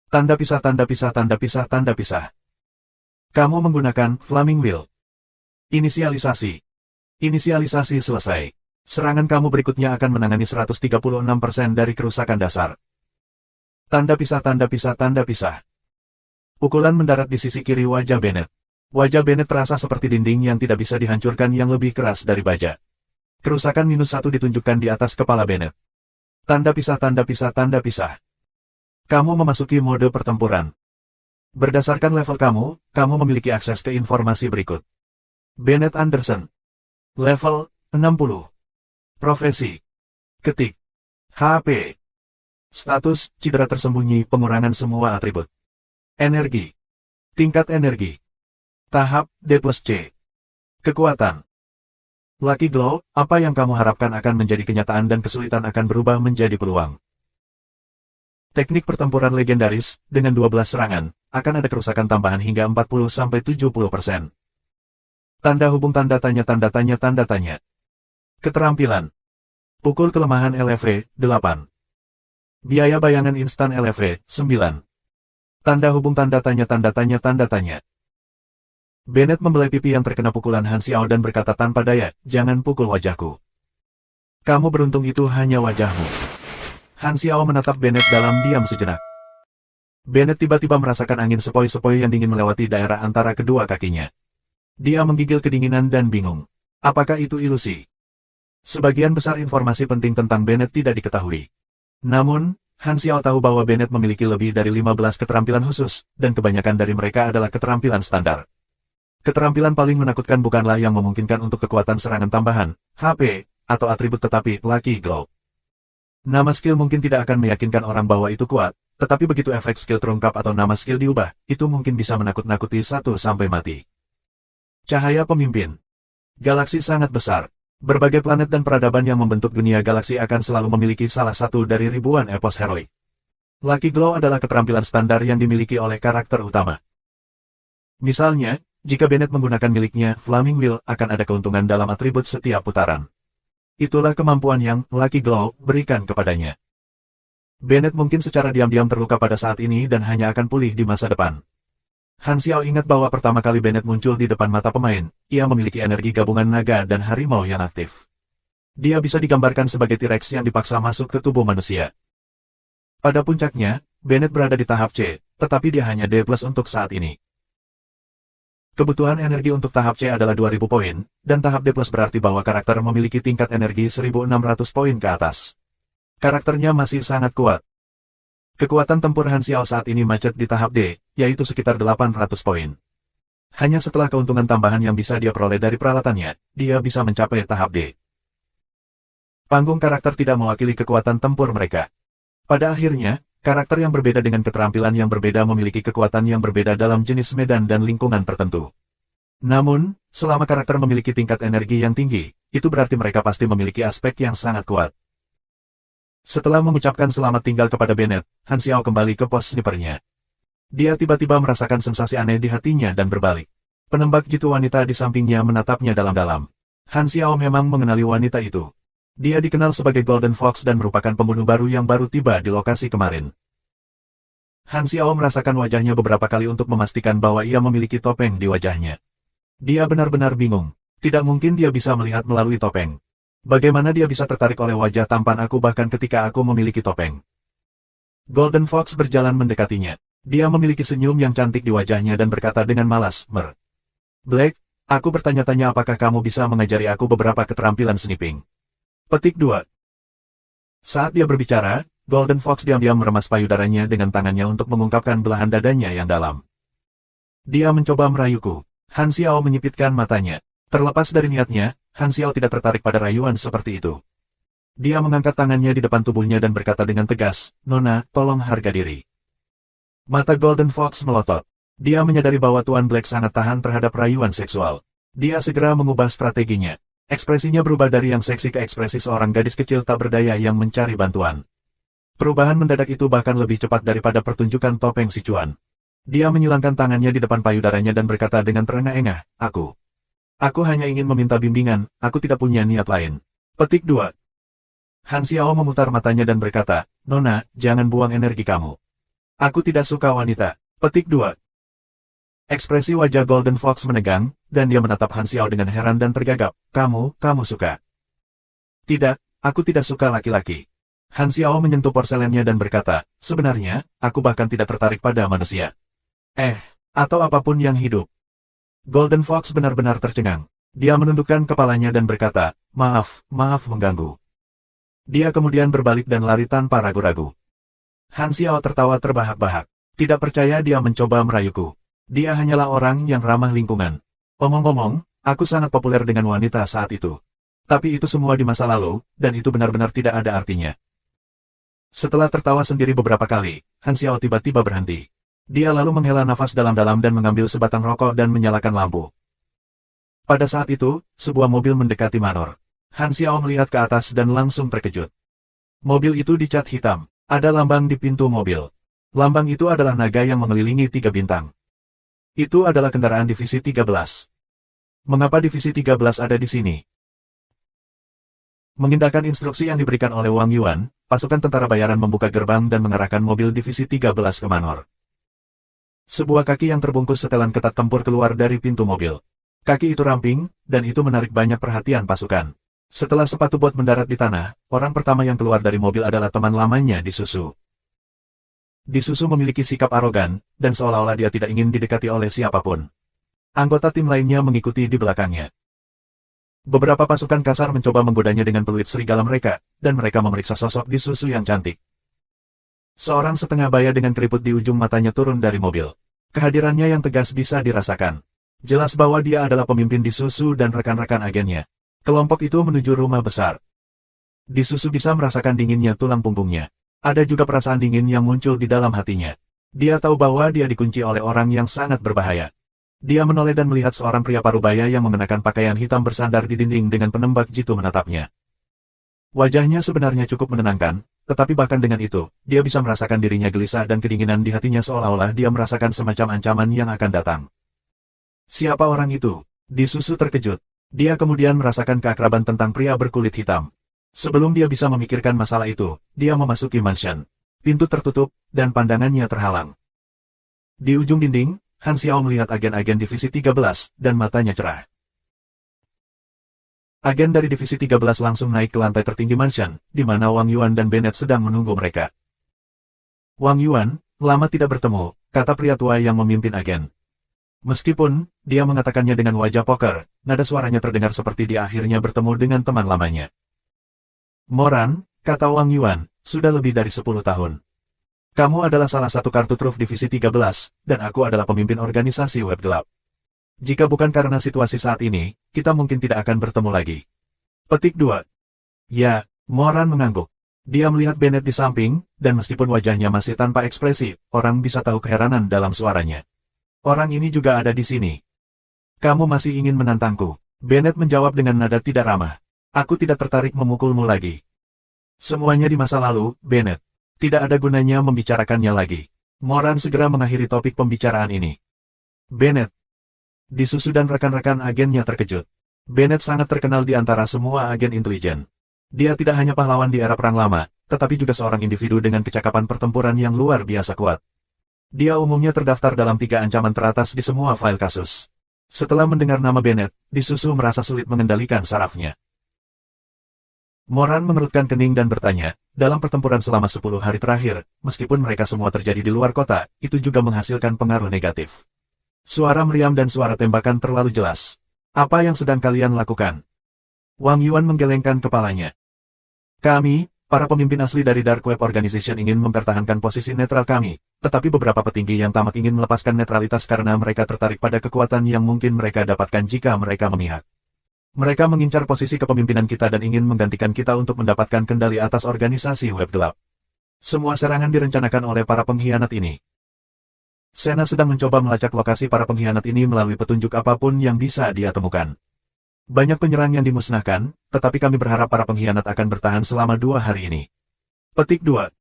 Tanda pisah, tanda pisah, tanda pisah, tanda pisah. Kamu menggunakan Flaming Wheel. Inisialisasi. Inisialisasi selesai. Serangan kamu berikutnya akan menangani 136% dari kerusakan dasar. Tanda pisah, tanda pisah, tanda pisah. Pukulan mendarat di sisi kiri wajah Bennett. Wajah Bennett terasa seperti dinding yang tidak bisa dihancurkan yang lebih keras dari baja. Kerusakan -1 ditunjukkan di atas kepala Bennett. Tanda pisah, tanda pisah, tanda pisah. Kamu memasuki mode pertempuran. Berdasarkan level kamu, kamu memiliki akses ke informasi berikut. Bennett Anderson. Level 60. Profesi. Ketik. HP. Status, cedera tersembunyi, pengurangan semua atribut. Energi. Tingkat energi. Tahap, D+C. Kekuatan. Lucky Glow, apa yang kamu harapkan akan menjadi kenyataan dan kesulitan akan berubah menjadi peluang. Teknik pertempuran legendaris, dengan 12 serangan, akan ada kerusakan tambahan hingga 40-70%. Tanda hubung tanda tanya tanda tanya tanda tanya. Keterampilan. Pukul kelemahan LV, 8. Biaya bayangan instan LV, 9. Tanda hubung tanda tanya tanda tanya tanda tanya. Bennett membelai pipi yang terkena pukulan Han Xiao dan berkata tanpa daya, "Jangan pukul wajahku. Kamu beruntung itu hanya wajahmu." Han Xiao menatap Bennett dalam diam sejenak. Bennett tiba-tiba merasakan angin sepoi-sepoi yang dingin melewati daerah antara kedua kakinya. Dia menggigil kedinginan dan bingung. Apakah itu ilusi? Sebagian besar informasi penting tentang Bennett tidak diketahui. Namun, Han Xiao tahu bahwa Bennett memiliki lebih dari 15 keterampilan khusus, dan kebanyakan dari mereka adalah keterampilan standar. Keterampilan paling menakutkan bukanlah yang memungkinkan untuk kekuatan serangan tambahan, HP, atau atribut tetapi Lucky Glow. Nama skill mungkin tidak akan meyakinkan orang bahwa itu kuat, tetapi begitu efek skill terungkap atau nama skill diubah, itu mungkin bisa menakut-nakuti satu sampai mati. Cahaya pemimpin. Galaksi sangat besar. Berbagai planet dan peradaban yang membentuk dunia galaksi akan selalu memiliki salah satu dari ribuan epos heroik. Lucky Glow adalah keterampilan standar yang dimiliki oleh karakter utama. Misalnya, jika Bennett menggunakan miliknya, Flaming Wheel akan ada keuntungan dalam atribut setiap putaran. Itulah kemampuan yang Lucky Glow berikan kepadanya. Bennett mungkin secara diam-diam terluka pada saat ini dan hanya akan pulih di masa depan. Han Xiao ingat bahwa pertama kali Bennett muncul di depan mata pemain, ia memiliki energi gabungan naga dan harimau yang aktif. Dia bisa digambarkan sebagai T-Rex yang dipaksa masuk ke tubuh manusia. Pada puncaknya, Bennett berada di tahap C, tetapi dia hanya D+ untuk saat ini. Kebutuhan energi untuk tahap C adalah 2000 poin, dan tahap D+ berarti bahwa karakter memiliki tingkat energi 1600 poin ke atas. Karakternya masih sangat kuat. Kekuatan tempur Han Xiao saat ini macet di tahap D, yaitu sekitar 800 poin. Hanya setelah keuntungan tambahan yang bisa dia peroleh dari peralatannya, dia bisa mencapai tahap D. Panggung karakter tidak mewakili kekuatan tempur mereka. Pada akhirnya, karakter yang berbeda dengan keterampilan yang berbeda memiliki kekuatan yang berbeda dalam jenis medan dan lingkungan tertentu. Namun, selama karakter memiliki tingkat energi yang tinggi, itu berarti mereka pasti memiliki aspek yang sangat kuat. Setelah mengucapkan selamat tinggal kepada Bennett, Han Xiao kembali ke pos snipernya. Dia tiba-tiba merasakan sensasi aneh di hatinya dan berbalik. Penembak jitu wanita di sampingnya menatapnya dalam-dalam. Han Xiao memang mengenali wanita itu. Dia dikenal sebagai Golden Fox dan merupakan pembunuh baru yang baru tiba di lokasi kemarin. Han Xiao merasakan wajahnya beberapa kali untuk memastikan bahwa ia memiliki topeng di wajahnya. Dia benar-benar bingung. Tidak mungkin dia bisa melihat melalui topeng. Bagaimana dia bisa tertarik oleh wajah tampan aku bahkan ketika aku memiliki topeng? Golden Fox berjalan mendekatinya. Dia memiliki senyum yang cantik di wajahnya dan berkata dengan malas, Black, aku bertanya-tanya apakah kamu bisa mengajari aku beberapa keterampilan sniping. Petik 2. Saat dia berbicara, Golden Fox diam-diam meremas payudaranya dengan tangannya untuk mengungkapkan belahan dadanya yang dalam. Dia mencoba merayuku. Han Xiao menyipitkan matanya. Terlepas dari niatnya, Han Xiao tidak tertarik pada rayuan seperti itu. Dia mengangkat tangannya di depan tubuhnya dan berkata dengan tegas, Nona, tolong harga diri. Mata Golden Fox melotot. Dia menyadari bahwa Tuan Black sangat tahan terhadap rayuan seksual. Dia segera mengubah strateginya. Ekspresinya berubah dari yang seksi ke ekspresi seorang gadis kecil tak berdaya yang mencari bantuan. Perubahan mendadak itu bahkan lebih cepat daripada pertunjukan topeng si Cuan. Dia menyilangkan tangannya di depan payudaranya dan berkata dengan terengah-engah, Aku hanya ingin meminta bimbingan, aku tidak punya niat lain. Petik 2. Han Xiao memutar matanya dan berkata, Nona, jangan buang energi kamu. Aku tidak suka wanita. Petik 2. Ekspresi wajah Golden Fox menegang, dan dia menatap Han Xiao dengan heran dan tergagap. Kamu suka? Tidak, aku tidak suka laki-laki. Han Xiao menyentuh porselennya dan berkata, sebenarnya, aku bahkan tidak tertarik pada manusia. Atau apapun yang hidup. Golden Fox benar-benar tercengang. Dia menundukkan kepalanya dan berkata, maaf mengganggu. Dia kemudian berbalik dan lari tanpa ragu-ragu. Han Xiao tertawa terbahak-bahak. Tidak percaya dia mencoba merayuku. Dia hanyalah orang yang ramah lingkungan. Omong-omong, aku sangat populer dengan wanita saat itu. Tapi itu semua di masa lalu, dan itu benar-benar tidak ada artinya. Setelah tertawa sendiri beberapa kali, Han Xiao tiba-tiba berhenti. Dia lalu menghela nafas dalam-dalam dan mengambil sebatang rokok dan menyalakan lampu. Pada saat itu, sebuah mobil mendekati Manor. Han Xiao melihat ke atas dan langsung terkejut. Mobil itu dicat hitam. Ada lambang di pintu mobil. Lambang itu adalah naga yang mengelilingi 3 bintang. Itu adalah kendaraan divisi 13. Mengapa divisi 13 ada di sini? Mengindahkan instruksi yang diberikan oleh Wang Yuan, pasukan tentara bayaran membuka gerbang dan mengarahkan mobil divisi 13 ke Manor. Sebuah kaki yang terbungkus setelan ketat tempur keluar dari pintu mobil. Kaki itu ramping, dan itu menarik banyak perhatian pasukan. Setelah sepatu bot mendarat di tanah, orang pertama yang keluar dari mobil adalah teman lamanya Di Susu. Di Susu memiliki sikap arogan, dan seolah-olah dia tidak ingin didekati oleh siapapun. Anggota tim lainnya mengikuti di belakangnya. Beberapa pasukan kasar mencoba menggodanya dengan peluit serigala mereka, dan mereka memeriksa sosok Di Susu yang cantik. Seorang setengah baya dengan keriput di ujung matanya turun dari mobil. Kehadirannya yang tegas bisa dirasakan. Jelas bahwa dia adalah pemimpin Di Susu dan rekan-rekan agennya. Kelompok itu menuju rumah besar. Di Susu bisa merasakan dinginnya tulang punggungnya. Ada juga perasaan dingin yang muncul di dalam hatinya. Dia tahu bahwa dia dikunci oleh orang yang sangat berbahaya. Dia menoleh dan melihat seorang pria parubaya yang mengenakan pakaian hitam bersandar di dinding dengan penembak jitu menatapnya. Wajahnya sebenarnya cukup menenangkan, tetapi bahkan dengan itu, dia bisa merasakan dirinya gelisah dan kedinginan di hatinya seolah-olah dia merasakan semacam ancaman yang akan datang. Siapa orang itu? Di Susu terkejut. Dia kemudian merasakan keakraban tentang pria berkulit hitam. Sebelum dia bisa memikirkan masalah itu, dia memasuki mansion. Pintu tertutup, dan pandangannya terhalang. Di ujung dinding, Han Xiao melihat agen-agen divisi 13, dan matanya cerah. Agen dari divisi 13 langsung naik ke lantai tertinggi mansion, di mana Wang Yuan dan Bennett sedang menunggu mereka. Wang Yuan, lama tidak bertemu, kata pria tua yang memimpin agen. Meskipun, dia mengatakannya dengan wajah poker, nada suaranya terdengar seperti dia akhirnya bertemu dengan teman lamanya. Moran, kata Wang Yuan, sudah lebih dari 10 tahun. Kamu adalah salah satu kartu truf divisi 13, dan aku adalah pemimpin organisasi web gelap. Jika bukan karena situasi saat ini, kita mungkin tidak akan bertemu lagi. Petik 2. Ya, Moran mengangguk. Dia melihat Bennett di samping, dan meskipun wajahnya masih tanpa ekspresi, orang bisa tahu keheranan dalam suaranya. Orang ini juga ada di sini. Kamu masih ingin menantangku? Bennett menjawab dengan nada tidak ramah. Aku tidak tertarik memukulmu lagi. Semuanya di masa lalu, Bennett. Tidak ada gunanya membicarakannya lagi. Moran segera mengakhiri topik pembicaraan ini. Bennett. Di Susu dan rekan-rekan agennya terkejut. Bennett sangat terkenal di antara semua agen intelijen. Dia tidak hanya pahlawan di era Perang Lama, tetapi juga seorang individu dengan kecakapan pertempuran yang luar biasa kuat. Dia umumnya terdaftar dalam 3 ancaman teratas di semua file kasus. Setelah mendengar nama Bennett, Disusu merasa sulit mengendalikan sarafnya. Moran mengerutkan kening dan bertanya, dalam pertempuran selama 10 hari terakhir, meskipun mereka semua terjadi di luar kota, itu juga menghasilkan pengaruh negatif. Suara meriam dan suara tembakan terlalu jelas. Apa yang sedang kalian lakukan? Wang Yuan menggelengkan kepalanya. Kami, para pemimpin asli dari Dark Web Organization ingin mempertahankan posisi netral kami, tetapi beberapa petinggi yang tamak ingin melepaskan netralitas karena mereka tertarik pada kekuatan yang mungkin mereka dapatkan jika mereka memihak. Mereka mengincar posisi kepemimpinan kita dan ingin menggantikan kita untuk mendapatkan kendali atas organisasi web gelap. Semua serangan direncanakan oleh para pengkhianat ini. Sena sedang mencoba melacak lokasi para pengkhianat ini melalui petunjuk apapun yang bisa dia temukan. Banyak penyerang yang dimusnahkan, tetapi kami berharap para pengkhianat akan bertahan selama 2 hari ini. Petik 2.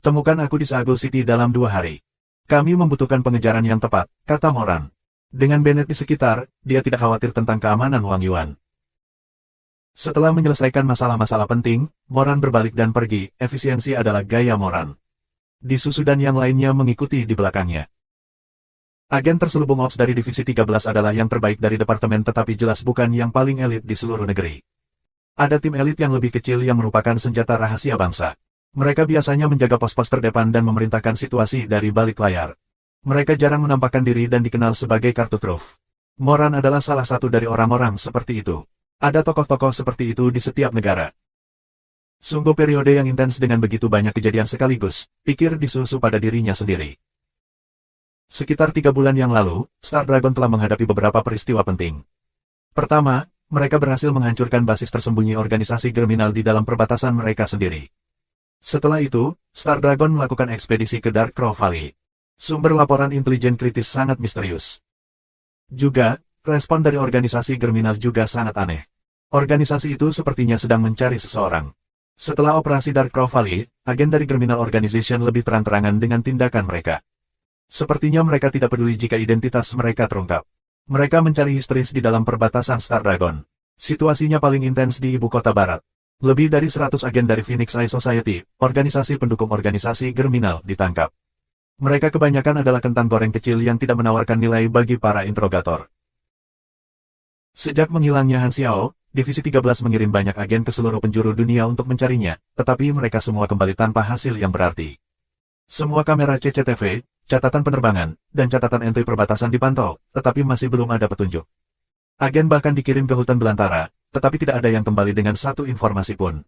Temukan aku di Saagul City dalam 2 hari. Kami membutuhkan pengejaran yang tepat, kata Moran. Dengan Bennett di sekitar, dia tidak khawatir tentang keamanan Wang Yuan. Setelah menyelesaikan masalah-masalah penting, Moran berbalik dan pergi. Efisiensi adalah gaya Moran. Disusu dan yang lainnya mengikuti di belakangnya. Agen terselubung Ops dari Divisi 13 adalah yang terbaik dari departemen tetapi jelas bukan yang paling elit di seluruh negeri. Ada tim elit yang lebih kecil yang merupakan senjata rahasia bangsa. Mereka biasanya menjaga pos-pos terdepan dan memerintahkan situasi dari balik layar. Mereka jarang menampakkan diri dan dikenal sebagai kartu truf. Moran adalah salah satu dari orang-orang seperti itu. Ada tokoh-tokoh seperti itu di setiap negara. Sungguh periode yang intens dengan begitu banyak kejadian sekaligus, pikir Disusu pada dirinya sendiri. Sekitar 3 bulan yang lalu, Star Dragon telah menghadapi beberapa peristiwa penting. Pertama, mereka berhasil menghancurkan basis tersembunyi organisasi kriminal di dalam perbatasan mereka sendiri. Setelah itu, Star Dragon melakukan ekspedisi ke Dark Crow Valley. Sumber laporan intelijen kritis sangat misterius. Juga, respon dari organisasi kriminal juga sangat aneh. Organisasi itu sepertinya sedang mencari seseorang. Setelah operasi Dark Crow Valley, agen dari Criminal Organization lebih terang-terangan dengan tindakan mereka. Sepertinya mereka tidak peduli jika identitas mereka terungkap. Mereka mencari histeris di dalam perbatasan Star Dragon. Situasinya paling intens di ibu kota barat. Lebih dari 100 agen dari Phoenix Eye Society, organisasi pendukung organisasi kriminal, ditangkap. Mereka kebanyakan adalah kentang goreng kecil yang tidak menawarkan nilai bagi para interrogator. Sejak menghilangnya Han Xiao, Divisi 13 mengirim banyak agen ke seluruh penjuru dunia untuk mencarinya, tetapi mereka semua kembali tanpa hasil yang berarti. Semua kamera CCTV, catatan penerbangan, dan catatan entry perbatasan dipantau, tetapi masih belum ada petunjuk. Agen bahkan dikirim ke hutan belantara, tetapi tidak ada yang kembali dengan satu informasi pun.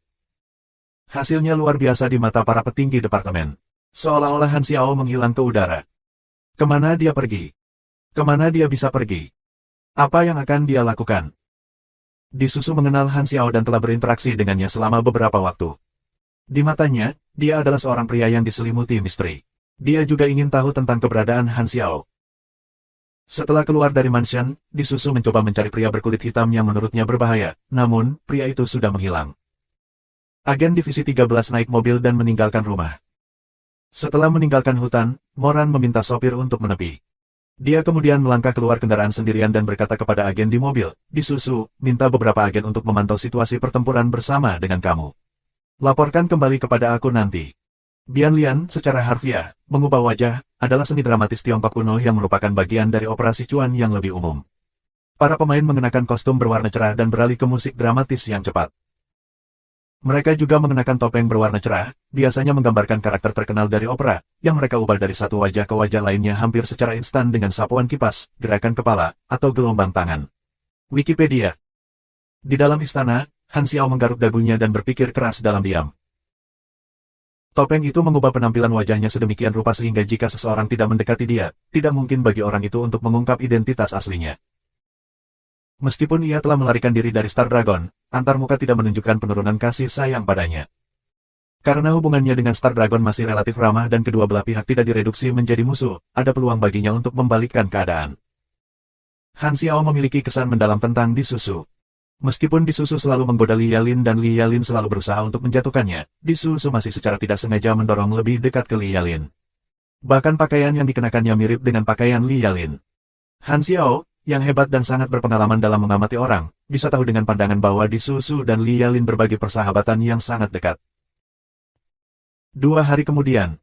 Hasilnya luar biasa di mata para petinggi departemen. Seolah-olah Han Xiao menghilang ke udara. Kemana dia pergi? Kemana dia bisa pergi? Apa yang akan dia lakukan? Disusu mengenal Han Xiao dan telah berinteraksi dengannya selama beberapa waktu. Di matanya, dia adalah seorang pria yang diselimuti misteri. Dia juga ingin tahu tentang keberadaan Han Xiao. Setelah keluar dari mansion, Disusu mencoba mencari pria berkulit hitam yang menurutnya berbahaya, namun, pria itu sudah menghilang. Agen Divisi 13 naik mobil dan meninggalkan rumah. Setelah meninggalkan hutan, Moran meminta sopir untuk menepi. Dia kemudian melangkah keluar kendaraan sendirian dan berkata kepada agen di mobil, Disusu, minta beberapa agen untuk memantau situasi pertempuran bersama dengan kamu. Laporkan kembali kepada aku nanti. Bian Lian, secara harfiah, mengubah wajah, adalah seni dramatis Tiongkok kuno yang merupakan bagian dari operasi cuan yang lebih umum. Para pemain mengenakan kostum berwarna cerah dan beralih ke musik dramatis yang cepat. Mereka juga mengenakan topeng berwarna cerah, biasanya menggambarkan karakter terkenal dari opera, yang mereka ubah dari satu wajah ke wajah lainnya hampir secara instan dengan sapuan kipas, gerakan kepala, atau gelombang tangan. Wikipedia. Di dalam istana, Han Xiao menggaruk dagunya dan berpikir keras dalam diam. Topeng itu mengubah penampilan wajahnya sedemikian rupa sehingga jika seseorang tidak mendekati dia, tidak mungkin bagi orang itu untuk mengungkap identitas aslinya. Meskipun ia telah melarikan diri dari Star Dragon, antarmuka tidak menunjukkan penurunan kasih sayang padanya. Karena hubungannya dengan Star Dragon masih relatif ramah dan kedua belah pihak tidak direduksi menjadi musuh, ada peluang baginya untuk membalikkan keadaan. Han Xiao memiliki kesan mendalam tentang Disusu. Meskipun Disusu selalu menggoda Li Yalin dan Li Yalin selalu berusaha untuk menjatuhkannya, Disusu masih secara tidak sengaja mendorong lebih dekat ke Li Yalin. Bahkan pakaian yang dikenakannya mirip dengan pakaian Li Yalin. Han Xiao, yang hebat dan sangat berpengalaman dalam mengamati orang, bisa tahu dengan pandangan bahwa Disusu dan Li Yalin berbagi persahabatan yang sangat dekat. 2 hari kemudian,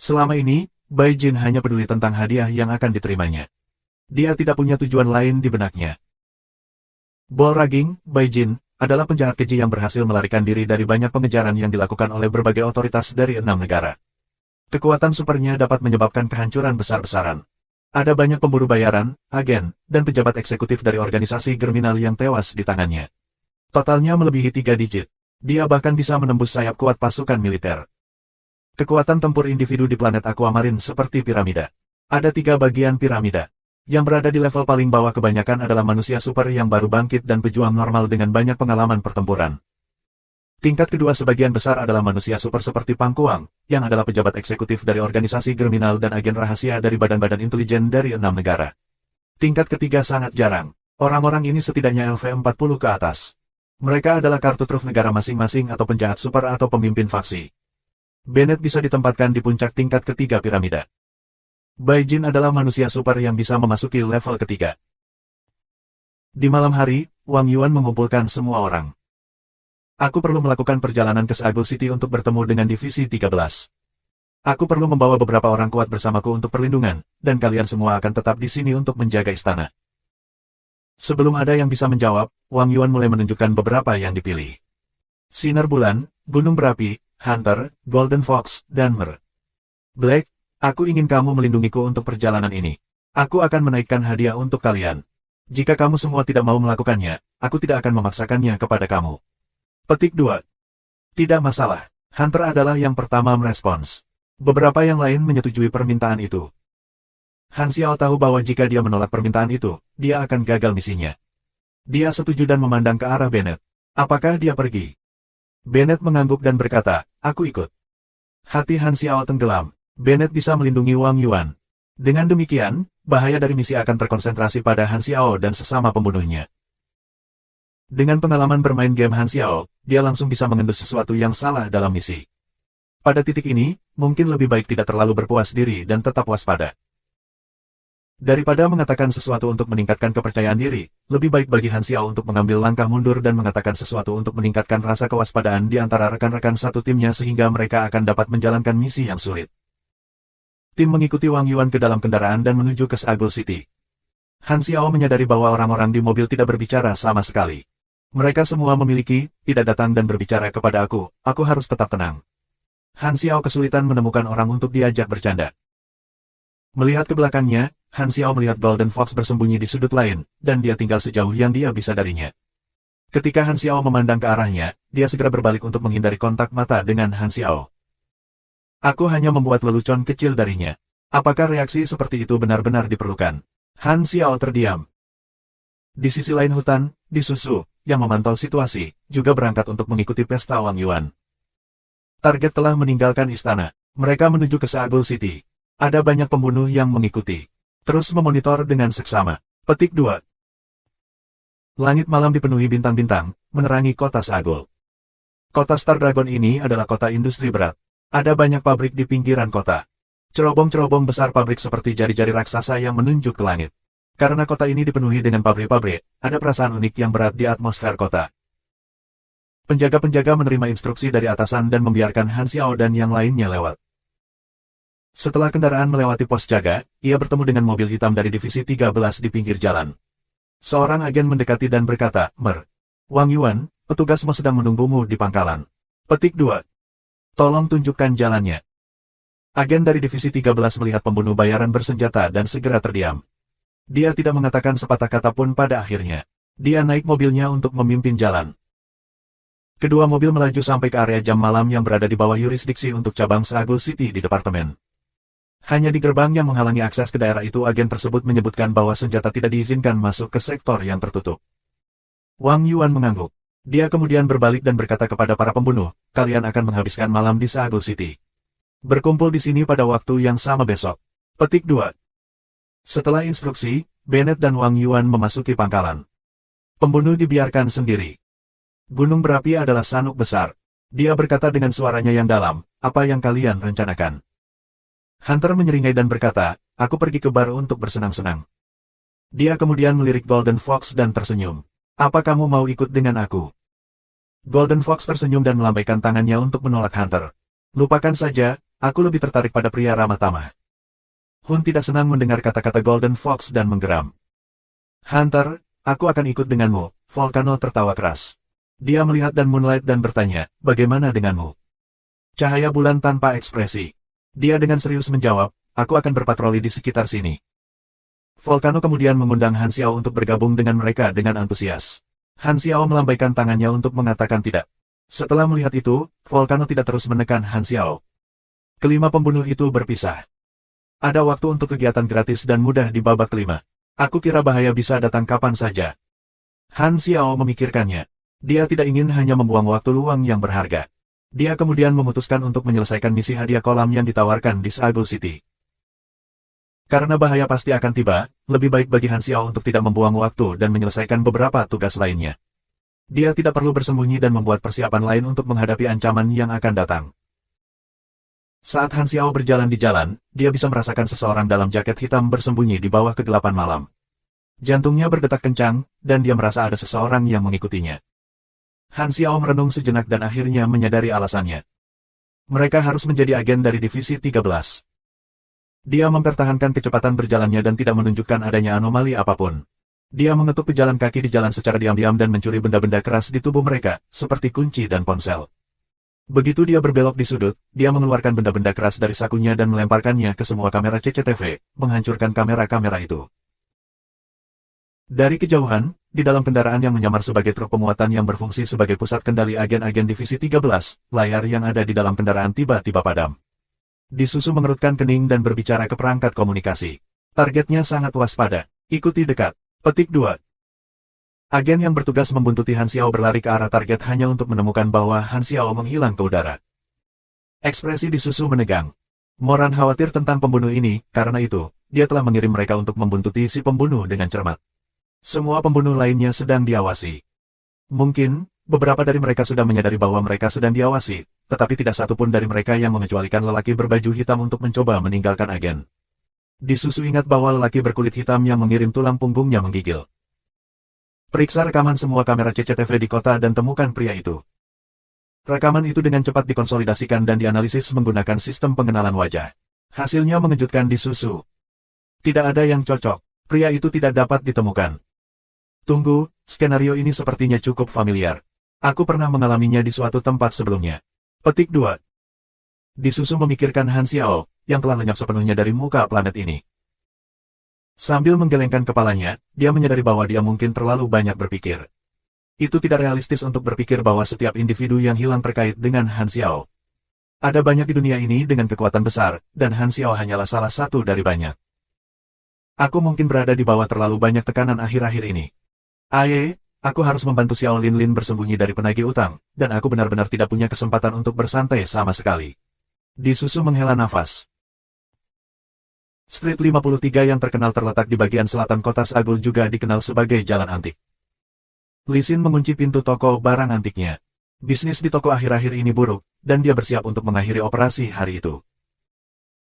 Selama ini, Bai Jin hanya peduli tentang hadiah yang akan diterimanya. Dia tidak punya tujuan lain di benaknya. Ball Ragging, Bai Jin, adalah penjahat keji yang berhasil melarikan diri dari banyak pengejaran yang dilakukan oleh berbagai otoritas dari 6 negara. Kekuatan supernya dapat menyebabkan kehancuran besar-besaran. Ada banyak pemburu bayaran, agen, dan pejabat eksekutif dari organisasi kriminal yang tewas di tangannya. Totalnya melebihi 3 digit. Dia bahkan bisa menembus sayap kuat pasukan militer. Kekuatan tempur individu di planet Aquamarine seperti piramida. Ada 3 bagian piramida. Yang berada di level paling bawah kebanyakan adalah manusia super yang baru bangkit dan pejuang normal dengan banyak pengalaman pertempuran. Tingkat kedua sebagian besar adalah manusia super seperti Pangkuang, yang adalah pejabat eksekutif dari organisasi kriminal dan agen rahasia dari badan-badan intelijen dari 6 negara. Tingkat ketiga sangat jarang. Orang-orang ini setidaknya LV40 ke atas. Mereka adalah kartu truf negara masing-masing atau penjahat super atau pemimpin faksi. Bennett bisa ditempatkan di puncak tingkat ketiga piramida. Bai Jin adalah manusia super yang bisa memasuki level ketiga. Di malam hari, Wang Yuan mengumpulkan semua orang. Aku perlu melakukan perjalanan ke Seagul City untuk bertemu dengan Divisi 13. Aku perlu membawa beberapa orang kuat bersamaku untuk perlindungan, dan kalian semua akan tetap di sini untuk menjaga istana. Sebelum ada yang bisa menjawab, Wang Yuan mulai menunjukkan beberapa yang dipilih. Sinar Bulan, Gunung Berapi, Hunter, Golden Fox, dan Mer. Black, aku ingin kamu melindungiku untuk perjalanan ini. Aku akan menaikkan hadiah untuk kalian. Jika kamu semua tidak mau melakukannya, aku tidak akan memaksakannya kepada kamu. Petik 2. Tidak masalah. Hunter adalah yang pertama merespons. Beberapa yang lain menyetujui permintaan itu. Han Xiao tahu bahwa jika dia menolak permintaan itu, dia akan gagal misinya. Dia setuju dan memandang ke arah Bennett. Apakah dia pergi? Bennett mengangguk dan berkata, aku ikut. Hati Han Xiao tenggelam. Bennett bisa melindungi Wang Yuan. Dengan demikian, bahaya dari misi akan terkonsentrasi pada Han Xiao dan sesama pembunuhnya. Dengan pengalaman bermain game Han Xiao, dia langsung bisa mengendus sesuatu yang salah dalam misi. Pada titik ini, mungkin lebih baik tidak terlalu berpuas diri dan tetap waspada. Daripada mengatakan sesuatu untuk meningkatkan kepercayaan diri, lebih baik bagi Han Xiao untuk mengambil langkah mundur dan mengatakan sesuatu untuk meningkatkan rasa kewaspadaan di antara rekan-rekan satu timnya sehingga mereka akan dapat menjalankan misi yang sulit. Tim mengikuti Wang Yuan ke dalam kendaraan dan menuju ke Seagul City. Han Xiao menyadari bahwa orang-orang di mobil tidak berbicara sama sekali. Mereka semua memiliki, tidak datang dan berbicara kepada aku harus tetap tenang. Han Xiao kesulitan menemukan orang untuk diajak bercanda. Melihat ke belakangnya, Han Xiao melihat Golden Fox bersembunyi di sudut lain, dan dia tinggal sejauh yang dia bisa darinya. Ketika Han Xiao memandang ke arahnya, dia segera berbalik untuk menghindari kontak mata dengan Han Xiao. Aku hanya membuat lelucon kecil darinya. Apakah reaksi seperti itu benar-benar diperlukan? Han Xiao terdiam. Di sisi lain hutan, Di Susu, yang memantau situasi, juga berangkat untuk mengikuti pesta Wang Yuan. Target telah meninggalkan istana. Mereka menuju ke Seagul City. Ada banyak pembunuh yang mengikuti. Terus memonitor dengan seksama. Petik 2. Langit malam dipenuhi bintang-bintang, menerangi kota Seagul. Kota Star Dragon ini adalah kota industri berat. Ada banyak pabrik di pinggiran kota. Cerobong-cerobong besar pabrik seperti jari-jari raksasa yang menunjuk ke langit. Karena kota ini dipenuhi dengan pabrik-pabrik, ada perasaan unik yang berat di atmosfer kota. Penjaga-penjaga menerima instruksi dari atasan dan membiarkan Han Xiao dan yang lainnya lewat. Setelah kendaraan melewati pos jaga, ia bertemu dengan mobil hitam dari Divisi 13 di pinggir jalan. Seorang agen mendekati dan berkata, Mer. Wang Yuan, petugasmu sedang menunggumu di pangkalan. Petik 2. Tolong tunjukkan jalannya. Agen dari Divisi 13 melihat pembunuh bayaran bersenjata dan segera terdiam. Dia tidak mengatakan sepatah kata pun pada akhirnya. Dia naik mobilnya untuk memimpin jalan. Kedua mobil melaju sampai ke area jam malam yang berada di bawah yurisdiksi untuk cabang Seagul City di departemen. Hanya di gerbang yang menghalangi akses ke daerah itu agen tersebut menyebutkan bahwa senjata tidak diizinkan masuk ke sektor yang tertutup. Wang Yuan mengangguk. Dia kemudian berbalik dan berkata kepada para pembunuh, kalian akan menghabiskan malam di Seagul City. Berkumpul di sini pada waktu yang sama besok. Petik 2. Setelah instruksi, Bennett dan Wang Yuan memasuki pangkalan. Pembunuh dibiarkan sendiri. Gunung Berapi adalah sanuk besar. Dia berkata dengan suaranya yang dalam, apa yang kalian rencanakan? Hunter menyeringai dan berkata, aku pergi ke bar untuk bersenang-senang. Dia kemudian melirik Golden Fox dan tersenyum. Apa kamu mau ikut dengan aku? Golden Fox tersenyum dan melambaikan tangannya untuk menolak Hunter. Lupakan saja, aku lebih tertarik pada pria ramah tamah. Hun tidak senang mendengar kata-kata Golden Fox dan menggeram. Hunter, aku akan ikut denganmu, Volcano tertawa keras. Dia melihat Moonlight dan bertanya, bagaimana denganmu? Cahaya bulan tanpa ekspresi. Dia dengan serius menjawab, aku akan berpatroli di sekitar sini. Volcano kemudian mengundang Han Xiao untuk bergabung dengan mereka dengan antusias. Han Xiao melambaikan tangannya untuk mengatakan tidak. Setelah melihat itu, Volcano tidak terus menekan Han Xiao. Kelima pembunuh itu berpisah. Ada waktu untuk kegiatan gratis dan mudah di babak kelima. Aku kira bahaya bisa datang kapan saja. Han Xiao memikirkannya. Dia tidak ingin hanya membuang waktu luang yang berharga. Dia kemudian memutuskan untuk menyelesaikan misi hadiah kolam yang ditawarkan di Seagul City. Karena bahaya pasti akan tiba, lebih baik bagi Han Xiao untuk tidak membuang waktu dan menyelesaikan beberapa tugas lainnya. Dia tidak perlu bersembunyi dan membuat persiapan lain untuk menghadapi ancaman yang akan datang. Saat Han Xiao berjalan di jalan, dia bisa merasakan seseorang dalam jaket hitam bersembunyi di bawah kegelapan malam. Jantungnya berdetak kencang, dan dia merasa ada seseorang yang mengikutinya. Han Xiao merenung sejenak dan akhirnya menyadari alasannya. Mereka harus menjadi agen dari Divisi 13. Dia mempertahankan kecepatan berjalannya dan tidak menunjukkan adanya anomali apapun. Dia mengetuk pejalan kaki di jalan secara diam-diam dan mencuri benda-benda keras di tubuh mereka, seperti kunci dan ponsel. Begitu dia berbelok di sudut, dia mengeluarkan benda-benda keras dari sakunya dan melemparkannya ke semua kamera CCTV, menghancurkan kamera-kamera itu. Dari kejauhan, di dalam kendaraan yang menyamar sebagai truk pemuatan yang berfungsi sebagai pusat kendali agen-agen Divisi 13, layar yang ada di dalam kendaraan tiba-tiba padam. Disusu mengerutkan kening dan berbicara ke perangkat komunikasi. Targetnya sangat waspada. Ikuti dekat. Petik 2. Agen yang bertugas membuntuti Han Xiao berlari ke arah target hanya untuk menemukan bahwa Han Xiao menghilang ke udara. Ekspresi Disusu menegang. Moran khawatir tentang pembunuh ini, karena itu, dia telah mengirim mereka untuk membuntuti si pembunuh dengan cermat. Semua pembunuh lainnya sedang diawasi. Mungkin, beberapa dari mereka sudah menyadari bahwa mereka sedang diawasi, tetapi tidak satu pun dari mereka yang mengecualikan lelaki berbaju hitam untuk mencoba meninggalkan agen. Disusu ingat bahwa lelaki berkulit hitam yang mengirim tulang punggungnya menggigil. Periksa rekaman semua kamera CCTV di kota dan temukan pria itu. Rekaman itu dengan cepat dikonsolidasikan dan dianalisis menggunakan sistem pengenalan wajah. Hasilnya mengejutkan Disusu. Tidak ada yang cocok. Pria itu tidak dapat ditemukan. Tunggu, skenario ini sepertinya cukup familiar. Aku pernah mengalaminya di suatu tempat sebelumnya. Petik 2. Disusu memikirkan Han Xiao, yang telah lenyap sepenuhnya dari muka planet ini. Sambil menggelengkan kepalanya, dia menyadari bahwa dia mungkin terlalu banyak berpikir. Itu tidak realistis untuk berpikir bahwa setiap individu yang hilang terkait dengan Han Xiao. Ada banyak di dunia ini dengan kekuatan besar, dan Han Xiao hanyalah salah satu dari banyak. Aku mungkin berada di bawah terlalu banyak tekanan akhir-akhir ini. Aku harus membantu Xiao Linlin bersembunyi dari penagih utang, dan aku benar-benar tidak punya kesempatan untuk bersantai sama sekali. Disusu menghela nafas. Street 53 yang terkenal terletak di bagian selatan kota Seagul juga dikenal sebagai Jalan Antik. Li Xin mengunci pintu toko barang antiknya. Bisnis di toko akhir-akhir ini buruk, dan dia bersiap untuk mengakhiri operasi hari itu.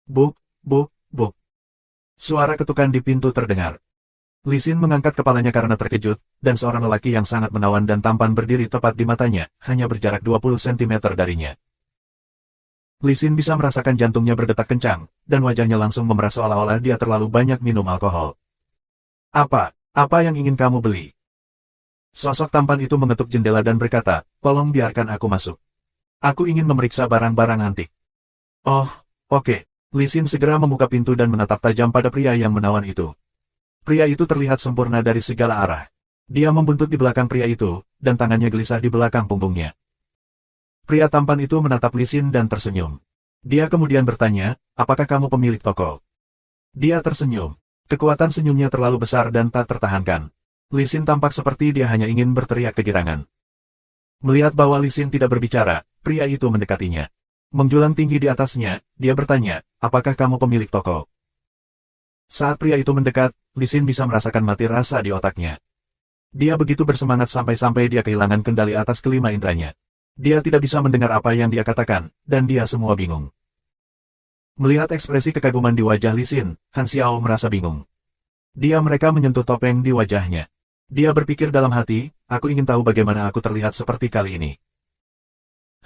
Buk, buk, buk. Suara ketukan di pintu terdengar. Li Xin mengangkat kepalanya karena terkejut, dan seorang lelaki yang sangat menawan dan tampan berdiri tepat di matanya, hanya berjarak 20 cm darinya. Li Xin bisa merasakan jantungnya berdetak kencang, dan wajahnya langsung memerah seolah-olah dia terlalu banyak minum alkohol. Apa yang ingin kamu beli? Sosok tampan itu mengetuk jendela dan berkata, tolong biarkan aku masuk. Aku ingin memeriksa barang-barang antik. Oh, oke. Li Xin segera membuka pintu dan menatap tajam pada pria yang menawan itu. Pria itu terlihat sempurna dari segala arah. Dia membuntut di belakang pria itu, dan tangannya gelisah di belakang punggungnya. Pria tampan itu menatap Li Xin dan tersenyum. Dia kemudian bertanya, apakah kamu pemilik toko? Dia tersenyum. Kekuatan senyumnya terlalu besar dan tak tertahankan. Li Xin tampak seperti dia hanya ingin berteriak kegirangan. Melihat bahwa Li Xin tidak berbicara, pria itu mendekatinya. Menjulang tinggi di atasnya, dia bertanya, apakah kamu pemilik toko? Saat pria itu mendekat, Li Xin bisa merasakan mati rasa di otaknya. Dia begitu bersemangat sampai-sampai dia kehilangan kendali atas kelima indranya. Dia tidak bisa mendengar apa yang dia katakan, dan dia semua bingung. Melihat ekspresi kekaguman di wajah Li Xin, Han Xiao merasa bingung. Mereka menyentuh topeng di wajahnya. Dia berpikir dalam hati, aku ingin tahu bagaimana aku terlihat seperti kali ini.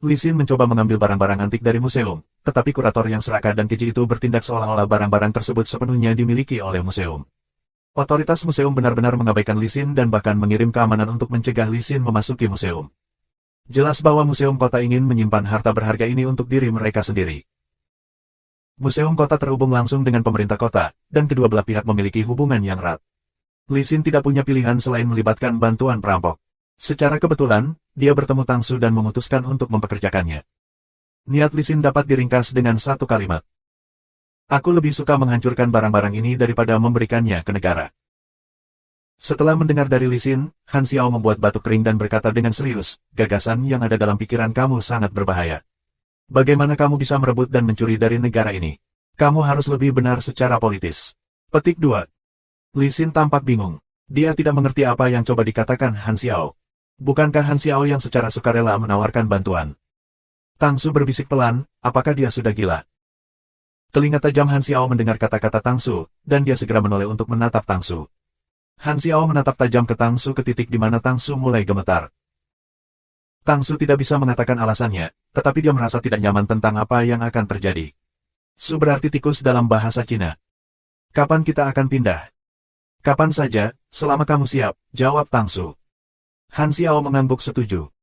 Li Xin mencoba mengambil barang-barang antik dari museum, tetapi kurator yang serakah dan keji itu bertindak seolah-olah barang-barang tersebut sepenuhnya dimiliki oleh museum. Otoritas museum benar-benar mengabaikan Li Xin dan bahkan mengirim keamanan untuk mencegah Li Xin memasuki museum. Jelas bahwa museum kota ingin menyimpan harta berharga ini untuk diri mereka sendiri. Museum kota terhubung langsung dengan pemerintah kota, dan kedua belah pihak memiliki hubungan yang erat. Li Xin tidak punya pilihan selain melibatkan bantuan perampok. Secara kebetulan, dia bertemu Tang Su dan memutuskan untuk mempekerjakannya. Niat Li Xin dapat diringkas dengan satu kalimat. Aku lebih suka menghancurkan barang-barang ini daripada memberikannya ke negara. Setelah mendengar dari Li Xin, Han Xiao membuat batuk kering dan berkata dengan serius, gagasan yang ada dalam pikiran kamu sangat berbahaya. Bagaimana kamu bisa merebut dan mencuri dari negara ini? Kamu harus lebih benar secara politis. Petik 2. Li Xin tampak bingung. Dia tidak mengerti apa yang coba dikatakan Han Xiao. Bukankah Han Xiao yang secara sukarela menawarkan bantuan? Tang Su berbisik pelan, apakah dia sudah gila? Telinga tajam Han Xiao mendengar kata-kata Tang Su, dan dia segera menoleh untuk menatap Tang Su. Han Xiao menatap tajam ke Tang Su ke titik di mana Tang Su mulai gemetar. Tang Su tidak bisa mengatakan alasannya, tetapi dia merasa tidak nyaman tentang apa yang akan terjadi. Su berarti tikus dalam bahasa Cina. Kapan kita akan pindah? Kapan saja, selama kamu siap, jawab Tang Su. Han Xiao mengangguk setuju.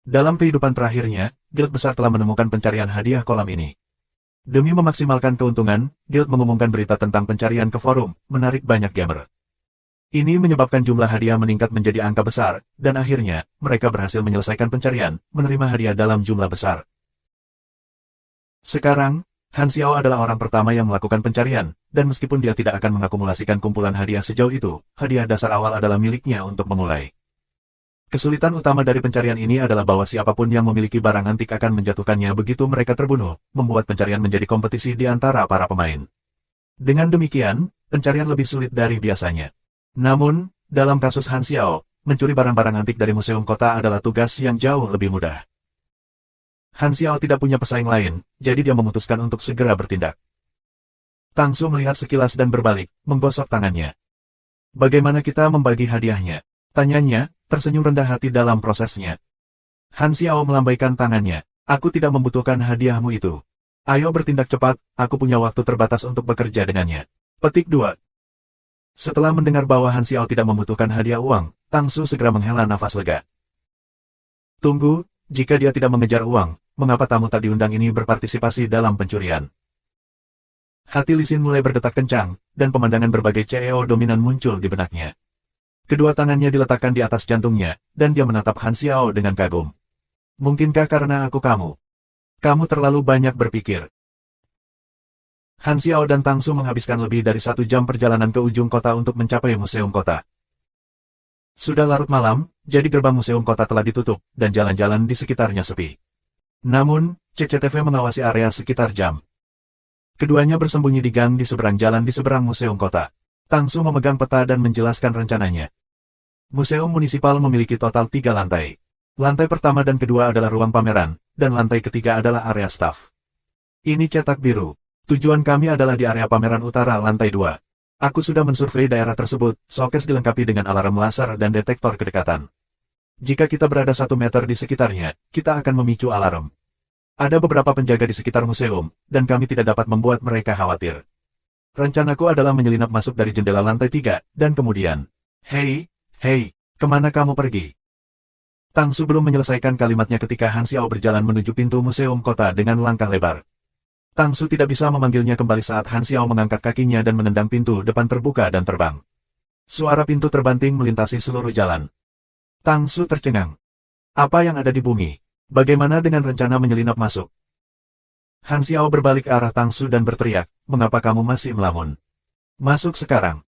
Dalam kehidupan terakhirnya, Guild besar telah menemukan pencarian hadiah kolam ini. Demi memaksimalkan keuntungan, Guild mengumumkan berita tentang pencarian ke forum, menarik banyak gamer. Ini menyebabkan jumlah hadiah meningkat menjadi angka besar, dan akhirnya, mereka berhasil menyelesaikan pencarian, menerima hadiah dalam jumlah besar. Sekarang, Han Xiao adalah orang pertama yang melakukan pencarian, dan meskipun dia tidak akan mengakumulasikan kumpulan hadiah sejauh itu, hadiah dasar awal adalah miliknya untuk memulai. Kesulitan utama dari pencarian ini adalah bahwa siapapun yang memiliki barang antik akan menjatuhkannya begitu mereka terbunuh, membuat pencarian menjadi kompetisi di antara para pemain. Dengan demikian, pencarian lebih sulit dari biasanya. Namun, dalam kasus Han Xiao, mencuri barang-barang antik dari museum kota adalah tugas yang jauh lebih mudah. Han Xiao tidak punya pesaing lain, jadi dia memutuskan untuk segera bertindak. Tang Su melihat sekilas dan berbalik, menggosok tangannya. Bagaimana kita membagi hadiahnya? Tanyanya, tersenyum rendah hati dalam prosesnya. Han Xiao melambaikan tangannya. Aku tidak membutuhkan hadiahmu itu. Ayo bertindak cepat, aku punya waktu terbatas untuk bekerja dengannya. Petik 2. Setelah mendengar bahwa Han Xiao tidak membutuhkan hadiah uang, Tang Su segera menghela nafas lega. Tunggu, jika dia tidak mengejar uang, mengapa tamu tak diundang ini berpartisipasi dalam pencurian? Hati Li Xin mulai berdetak kencang, dan pemandangan berbagai CEO dominan muncul di benaknya. Kedua tangannya diletakkan di atas jantungnya, dan dia menatap Han Xiao dengan kagum. Mungkinkah karena aku kamu? Kamu terlalu banyak berpikir. Han Xiao dan Tang Su menghabiskan lebih dari 1 jam perjalanan ke ujung kota untuk mencapai museum kota. Sudah larut malam, jadi gerbang museum kota telah ditutup, dan jalan-jalan di sekitarnya sepi. Namun, CCTV mengawasi area sekitar jam. Keduanya bersembunyi di gang di seberang jalan di seberang museum kota. Tang Su memegang peta dan menjelaskan rencananya. Museum munisipal memiliki total 3 lantai. Lantai pertama dan kedua adalah ruang pameran, dan lantai ketiga adalah area staf. Ini cetak biru. Tujuan kami adalah di area pameran utara lantai 2. Aku sudah mensurvei daerah tersebut, showcase dilengkapi dengan alarm laser dan detektor kedekatan. Jika kita berada 1 meter di sekitarnya, kita akan memicu alarm. Ada beberapa penjaga di sekitar museum, dan kami tidak dapat membuat mereka khawatir. Rencanaku adalah menyelinap masuk dari jendela lantai 3, dan kemudian, Hei, kemana kamu pergi? Tang Su belum menyelesaikan kalimatnya ketika Han Xiao berjalan menuju pintu museum kota dengan langkah lebar. Tang Su tidak bisa memanggilnya kembali saat Han Xiao mengangkat kakinya dan menendang pintu depan terbuka dan terbang. Suara pintu terbanting melintasi seluruh jalan. Tang Su tercengang. Apa yang ada di bumi? Bagaimana dengan rencana menyelinap masuk? Han Xiao berbalik ke arah Tang Su dan berteriak, mengapa kamu masih melamun? Masuk sekarang.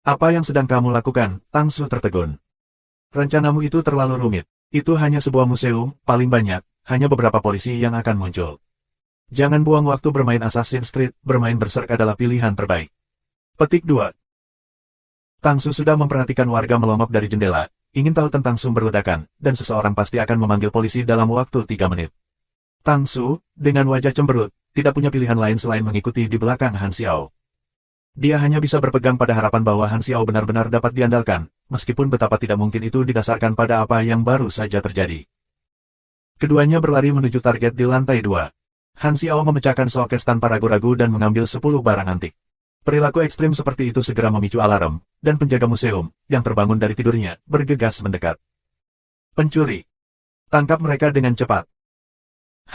Apa yang sedang kamu lakukan? Tang Su tertegun. Rencanamu itu terlalu rumit. Itu hanya sebuah museum, paling banyak, hanya beberapa polisi yang akan muncul. Jangan buang waktu bermain Assassin's Creed, bermain Berserk adalah pilihan terbaik. Petik 2. Tang Su sudah memperhatikan warga melongok dari jendela, ingin tahu tentang sumber ledakan, dan seseorang pasti akan memanggil polisi dalam waktu 3 menit. Tang Su, dengan wajah cemberut, tidak punya pilihan lain selain mengikuti di belakang Han Xiao. Dia hanya bisa berpegang pada harapan bahwa Han Xiao benar-benar dapat diandalkan, meskipun betapa tidak mungkin itu didasarkan pada apa yang baru saja terjadi. Keduanya berlari menuju target di lantai 2. Han Xiao memecahkan showcase tanpa ragu-ragu dan mengambil 10 barang antik. Perilaku ekstrim seperti itu segera memicu alarm, dan penjaga museum, yang terbangun dari tidurnya, bergegas mendekat. Pencuri. Tangkap mereka dengan cepat.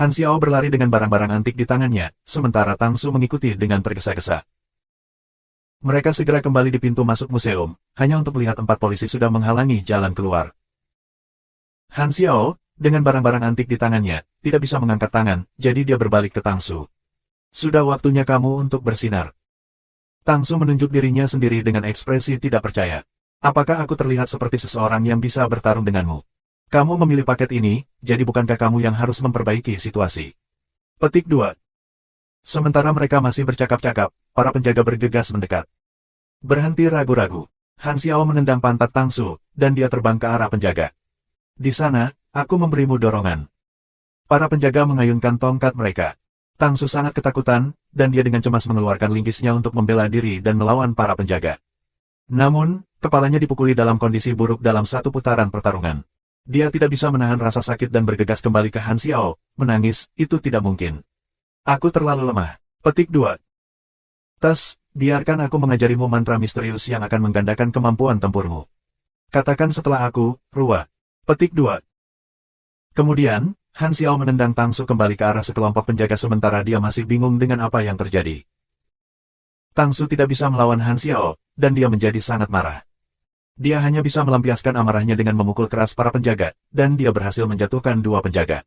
Han Xiao berlari dengan barang-barang antik di tangannya, sementara Tang Su mengikuti dengan tergesa-gesa. Mereka segera kembali di pintu masuk museum, hanya untuk melihat 4 polisi sudah menghalangi jalan keluar. Han Xiao, dengan barang-barang antik di tangannya, tidak bisa mengangkat tangan, jadi dia berbalik ke Tang Su. Sudah waktunya kamu untuk bersinar. Tang Su menunjuk dirinya sendiri dengan ekspresi tidak percaya. Apakah aku terlihat seperti seseorang yang bisa bertarung denganmu? Kamu memilih paket ini, jadi bukankah kamu yang harus memperbaiki situasi? Petik 2. Sementara mereka masih bercakap-cakap, para penjaga bergegas mendekat. Berhenti ragu-ragu. Han Xiao menendang pantat Tang Su, dan dia terbang ke arah penjaga. Di sana, aku memberimu dorongan. Para penjaga mengayunkan tongkat mereka. Tang Su sangat ketakutan, dan dia dengan cemas mengeluarkan linggisnya untuk membela diri dan melawan para penjaga. Namun, kepalanya dipukuli dalam kondisi buruk dalam satu putaran pertarungan. Dia tidak bisa menahan rasa sakit dan bergegas kembali ke Han Xiao, menangis, itu tidak mungkin. Aku terlalu lemah. Petik 2. Tes, biarkan aku mengajarimu mantra misterius yang akan menggandakan kemampuan tempurmu. Katakan setelah aku, Rua. Petik 2. Kemudian, Han Xiao menendang Tang Su kembali ke arah sekelompok penjaga sementara dia masih bingung dengan apa yang terjadi. Tang Su tidak bisa melawan Han Xiao, dan dia menjadi sangat marah. Dia hanya bisa melampiaskan amarahnya dengan memukul keras para penjaga, dan dia berhasil menjatuhkan 2 penjaga.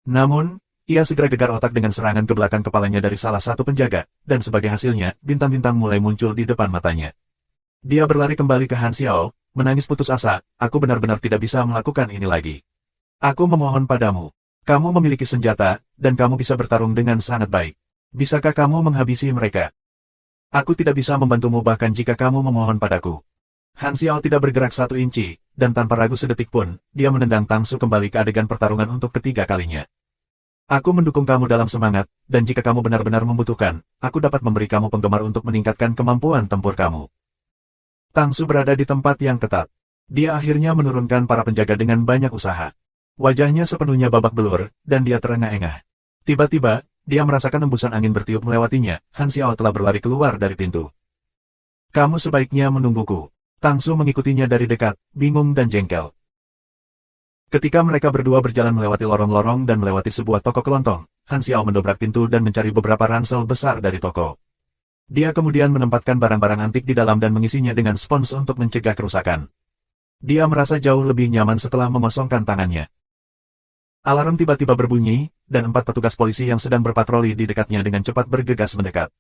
Namun, ia segera gegar otak dengan serangan ke belakang kepalanya dari salah satu penjaga, dan sebagai hasilnya, bintang-bintang mulai muncul di depan matanya. Dia berlari kembali ke Han Xiao, menangis putus asa, aku benar-benar tidak bisa melakukan ini lagi. Aku memohon padamu. Kamu memiliki senjata, dan kamu bisa bertarung dengan sangat baik. Bisakah kamu menghabisi mereka? Aku tidak bisa membantumu bahkan jika kamu memohon padaku. Han Xiao tidak bergerak 1 inci, dan tanpa ragu sedetik pun, dia menendang Tang Su kembali ke adegan pertarungan untuk ketiga kalinya. Aku mendukung kamu dalam semangat, dan jika kamu benar-benar membutuhkan, aku dapat memberi kamu penggemar untuk meningkatkan kemampuan tempur kamu. Tang Su berada di tempat yang ketat. Dia akhirnya menurunkan para penjaga dengan banyak usaha. Wajahnya sepenuhnya babak belur, dan dia terengah-engah. Tiba-tiba, dia merasakan embusan angin bertiup melewatinya. Han Xiao telah berlari keluar dari pintu. Kamu sebaiknya menungguku. Tang Su mengikutinya dari dekat, bingung dan jengkel. Ketika mereka berdua berjalan melewati lorong-lorong dan melewati sebuah toko kelontong, Han Xiao mendobrak pintu dan mencari beberapa ransel besar dari toko. Dia kemudian menempatkan barang-barang antik di dalam dan mengisinya dengan spons untuk mencegah kerusakan. Dia merasa jauh lebih nyaman setelah mengosongkan tangannya. Alarm tiba-tiba berbunyi, dan 4 petugas polisi yang sedang berpatroli di dekatnya dengan cepat bergegas mendekat.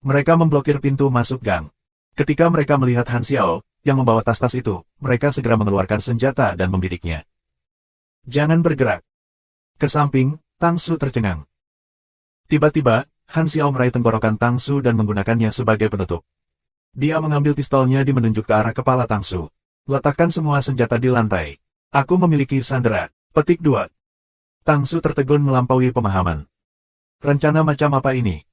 Mereka memblokir pintu masuk gang. Ketika mereka melihat Han Xiao, yang membawa tas-tas itu, mereka segera mengeluarkan senjata dan membidiknya. Jangan bergerak. Ke samping, Tang Su tercengang. Tiba-tiba, Han Xiao meraih tenggorokan Tang Su dan menggunakannya sebagai penutup. Dia mengambil pistolnya di menunjuk ke arah kepala Tang Su. Letakkan semua senjata di lantai. Aku memiliki sandera. Petik 2. Tang Su tertegun melampaui pemahaman. Rencana macam apa ini?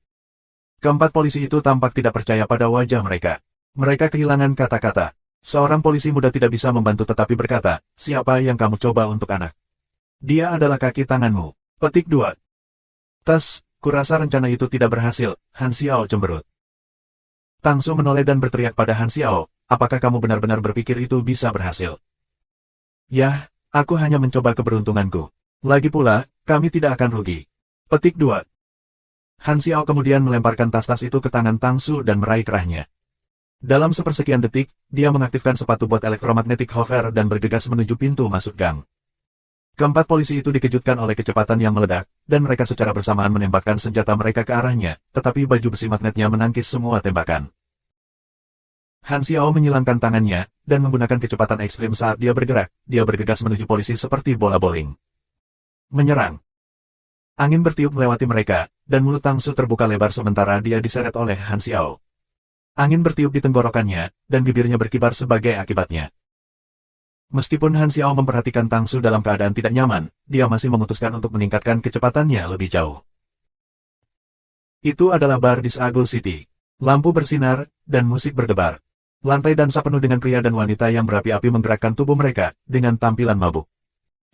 Keempat polisi itu tampak tidak percaya pada wajah mereka. Mereka kehilangan kata-kata. Seorang polisi muda tidak bisa membantu tetapi berkata, siapa yang kamu coba untuk anak? Dia adalah kaki tanganmu. Petik 2. Tes, kurasa rencana itu tidak berhasil, Han Xiao cemberut. Tang Su menoleh dan berteriak pada Han Xiao, apakah kamu benar-benar berpikir itu bisa berhasil? Yah, aku hanya mencoba keberuntunganku. Lagi pula, kami tidak akan rugi. Petik 2. Han Xiao kemudian melemparkan tas-tas itu ke tangan Tang Su dan meraih kerahnya. Dalam sepersekian detik, dia mengaktifkan sepatu bot elektromagnetik hover dan bergegas menuju pintu masuk gang. Keempat polisi itu dikejutkan oleh kecepatan yang meledak, dan mereka secara bersamaan menembakkan senjata mereka ke arahnya, tetapi baju besi magnetnya menangkis semua tembakan. Han Xiao menyilangkan tangannya, dan menggunakan kecepatan ekstrim saat dia bergegas menuju polisi seperti bola bowling. Menyerang. Angin bertiup melewati mereka, dan mulut Tang Su terbuka lebar sementara dia diseret oleh Han Xiao. Angin bertiup di tenggorokannya, dan bibirnya berkibar sebagai akibatnya. Meskipun Han Xiao memperhatikan Tang Su dalam keadaan tidak nyaman, dia masih memutuskan untuk meningkatkan kecepatannya lebih jauh. Itu adalah bar di Seagul City. Lampu bersinar, dan musik berdebar. Lantai dansa penuh dengan pria dan wanita yang berapi-api menggerakkan tubuh mereka, dengan tampilan mabuk.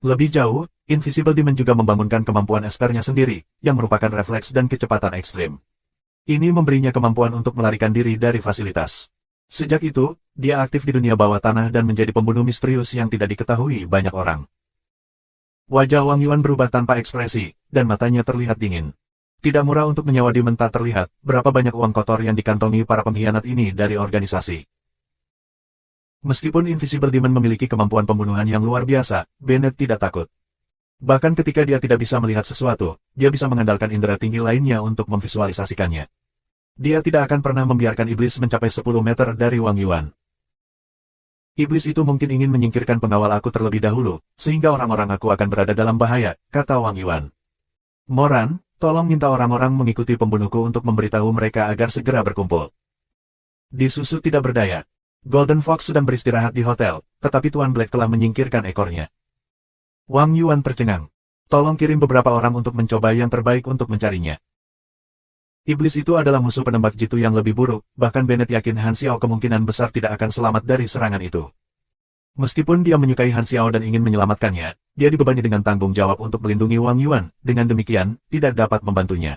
Lebih jauh, Invisible Demon juga membangunkan kemampuan espernya sendiri, yang merupakan refleks dan kecepatan ekstrim. Ini memberinya kemampuan untuk melarikan diri dari fasilitas. Sejak itu, dia aktif di dunia bawah tanah dan menjadi pembunuh misterius yang tidak diketahui banyak orang. Wajah Wang Yuan berubah tanpa ekspresi, dan matanya terlihat dingin. Tidak murah untuk menyewa Demon tak terlihat, berapa banyak uang kotor yang dikantongi para pengkhianat ini dari organisasi. Meskipun Invisible Demon memiliki kemampuan pembunuhan yang luar biasa, Bennett tidak takut. Bahkan ketika dia tidak bisa melihat sesuatu, dia bisa mengandalkan indera tinggi lainnya untuk memvisualisasikannya. Dia tidak akan pernah membiarkan iblis mencapai 10 meter dari Wang Yuan. Iblis itu mungkin ingin menyingkirkan pengawal aku terlebih dahulu, sehingga orang-orang aku akan berada dalam bahaya, kata Wang Yuan. Moran, tolong minta orang-orang mengikuti pembunuhku untuk memberitahu mereka agar segera berkumpul. Disusu tidak berdaya. Golden Fox sedang beristirahat di hotel, tetapi Tuan Black telah menyingkirkan ekornya. Wang Yuan tercengang. Tolong kirim beberapa orang untuk mencoba yang terbaik untuk mencarinya. Iblis itu adalah musuh penembak jitu yang lebih buruk, bahkan Bennett yakin Han Xiao kemungkinan besar tidak akan selamat dari serangan itu. Meskipun dia menyukai Han Xiao dan ingin menyelamatkannya, dia dibebani dengan tanggung jawab untuk melindungi Wang Yuan, dengan demikian, tidak dapat membantunya.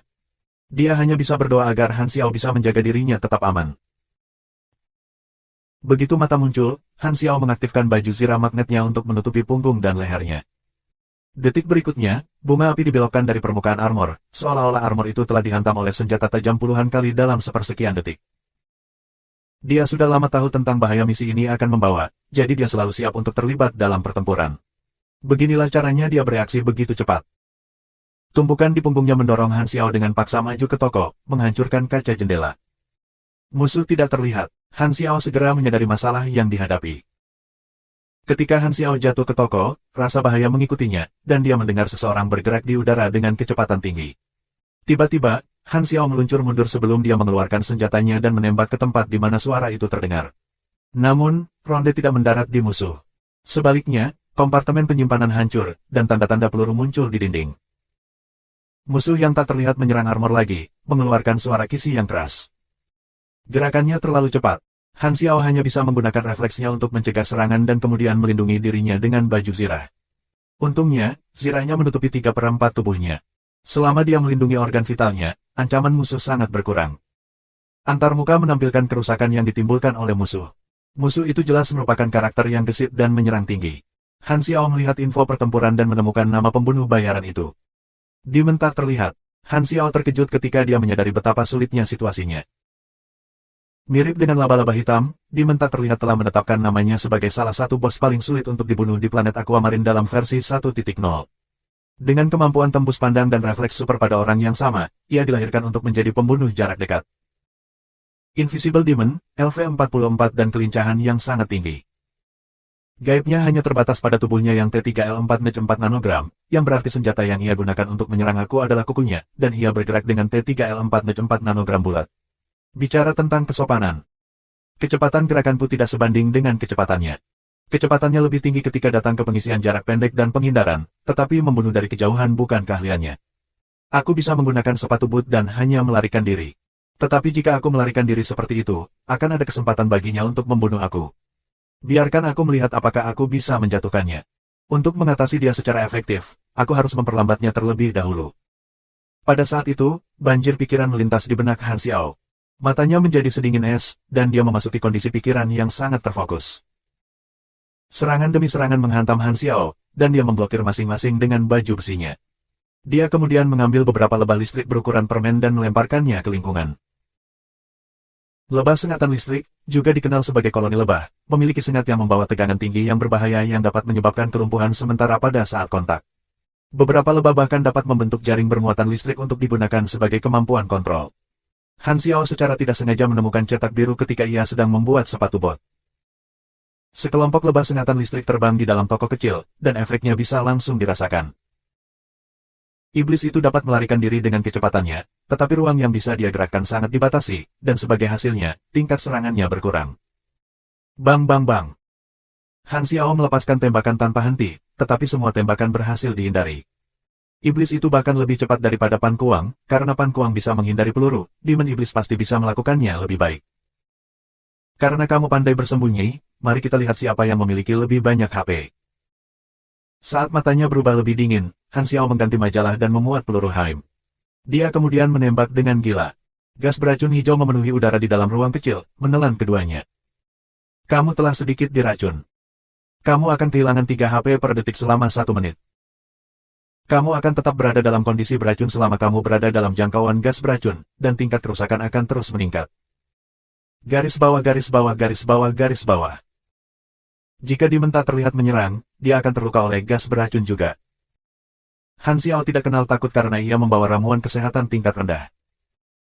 Dia hanya bisa berdoa agar Han Xiao bisa menjaga dirinya tetap aman. Begitu mata muncul, Han Xiao mengaktifkan baju zirah magnetnya untuk menutupi punggung dan lehernya. Detik berikutnya, bunga api dibelokkan dari permukaan armor, seolah-olah armor itu telah dihantam oleh senjata tajam puluhan kali dalam sepersekian detik. Dia sudah lama tahu tentang bahaya misi ini akan membawa, jadi dia selalu siap untuk terlibat dalam pertempuran. Beginilah caranya dia bereaksi begitu cepat. Tumpukan di punggungnya mendorong Han Xiao dengan paksa maju ke toko, menghancurkan kaca jendela. Musuh tidak terlihat. Han Xiao segera menyadari masalah yang dihadapi. Ketika Han Xiao jatuh ke toko, rasa bahaya mengikutinya, dan dia mendengar seseorang bergerak di udara dengan kecepatan tinggi. Tiba-tiba, Han Xiao meluncur mundur sebelum dia mengeluarkan senjatanya dan menembak ke tempat di mana suara itu terdengar. Namun, ronde tidak mendarat di musuh. Sebaliknya, kompartemen penyimpanan hancur, dan tanda-tanda peluru muncul di dinding. Musuh yang tak terlihat menyerang armor lagi, mengeluarkan suara kisi yang keras. Gerakannya terlalu cepat. Han Xiao hanya bisa menggunakan refleksnya untuk mencegah serangan dan kemudian melindungi dirinya dengan baju zirah. Untungnya, zirahnya menutupi 3/4 tubuhnya. Selama dia melindungi organ vitalnya, ancaman musuh sangat berkurang. Antarmuka menampilkan kerusakan yang ditimbulkan oleh musuh. Musuh itu jelas merupakan karakter yang gesit dan menyerang tinggi. Han Xiao melihat info pertempuran dan menemukan nama pembunuh bayaran itu. Demon tak terlihat. Han Xiao terkejut ketika dia menyadari betapa sulitnya situasinya. Mirip dengan laba-laba hitam, Demon tak terlihat telah menetapkan namanya sebagai salah satu bos paling sulit untuk dibunuh di planet Aquamarine dalam versi 1.0. Dengan kemampuan tembus pandang dan refleks super pada orang yang sama, ia dilahirkan untuk menjadi pembunuh jarak dekat. Invisible Demon, LV-44 dan kelincahan yang sangat tinggi. Gaibnya hanya terbatas pada tubuhnya yang T3L4-4 nanogram, yang berarti senjata yang ia gunakan untuk menyerang aku adalah kukunya, dan ia bergerak dengan T3L4-4 nanogram bulat. Bicara tentang kesopanan. Kecepatan gerakanku tidak sebanding dengan kecepatannya. Kecepatannya lebih tinggi ketika datang ke pengisian jarak pendek dan penghindaran, tetapi membunuh dari kejauhan bukan keahliannya. Aku bisa menggunakan sepatu boot dan hanya melarikan diri. Tetapi jika aku melarikan diri seperti itu, akan ada kesempatan baginya untuk membunuh aku. Biarkan aku melihat apakah aku bisa menjatuhkannya. Untuk mengatasi dia secara efektif, aku harus memperlambatnya terlebih dahulu. Pada saat itu, banjir pikiran melintas di benak Han Xiao. Matanya menjadi sedingin es, dan dia memasuki kondisi pikiran yang sangat terfokus. Serangan demi serangan menghantam Han Xiao, dan dia memblokir masing-masing dengan baju besinya. Dia kemudian mengambil beberapa lebah listrik berukuran permen dan melemparkannya ke lingkungan. Lebah sengatan listrik, juga dikenal sebagai koloni lebah, memiliki sengat yang membawa tegangan tinggi yang berbahaya yang dapat menyebabkan kelumpuhan sementara pada saat kontak. Beberapa lebah bahkan dapat membentuk jaring bermuatan listrik untuk digunakan sebagai kemampuan kontrol. Han Xiao secara tidak sengaja menemukan cetak biru ketika ia sedang membuat sepatu bot. Sekelompok lebah sengatan listrik terbang di dalam toko kecil, dan efeknya bisa langsung dirasakan. Iblis itu dapat melarikan diri dengan kecepatannya, tetapi ruang yang bisa dia gerakkan sangat dibatasi, dan sebagai hasilnya, tingkat serangannya berkurang. Bang bang bang. Han Xiao melepaskan tembakan tanpa henti, tetapi semua tembakan berhasil dihindari. Iblis itu bahkan lebih cepat daripada Pan Kuang, karena Pan Kuang bisa menghindari peluru, Demon Iblis pasti bisa melakukannya lebih baik. Karena kamu pandai bersembunyi, mari kita lihat siapa yang memiliki lebih banyak HP. Saat matanya berubah lebih dingin, Han Xiao mengganti majalah dan memuat peluru Haim. Dia kemudian menembak dengan gila. Gas beracun hijau memenuhi udara di dalam ruang kecil, menelan keduanya. Kamu telah sedikit diracun. Kamu akan kehilangan 3 HP per detik selama 1 menit. Kamu akan tetap berada dalam kondisi beracun selama kamu berada dalam jangkauan gas beracun, dan tingkat kerusakan akan terus meningkat. Garis bawah garis bawah garis bawah garis bawah. Jika Dimenta terlihat menyerang, dia akan terluka oleh gas beracun juga. Han Xiao tidak kenal takut karena ia membawa ramuan kesehatan tingkat rendah.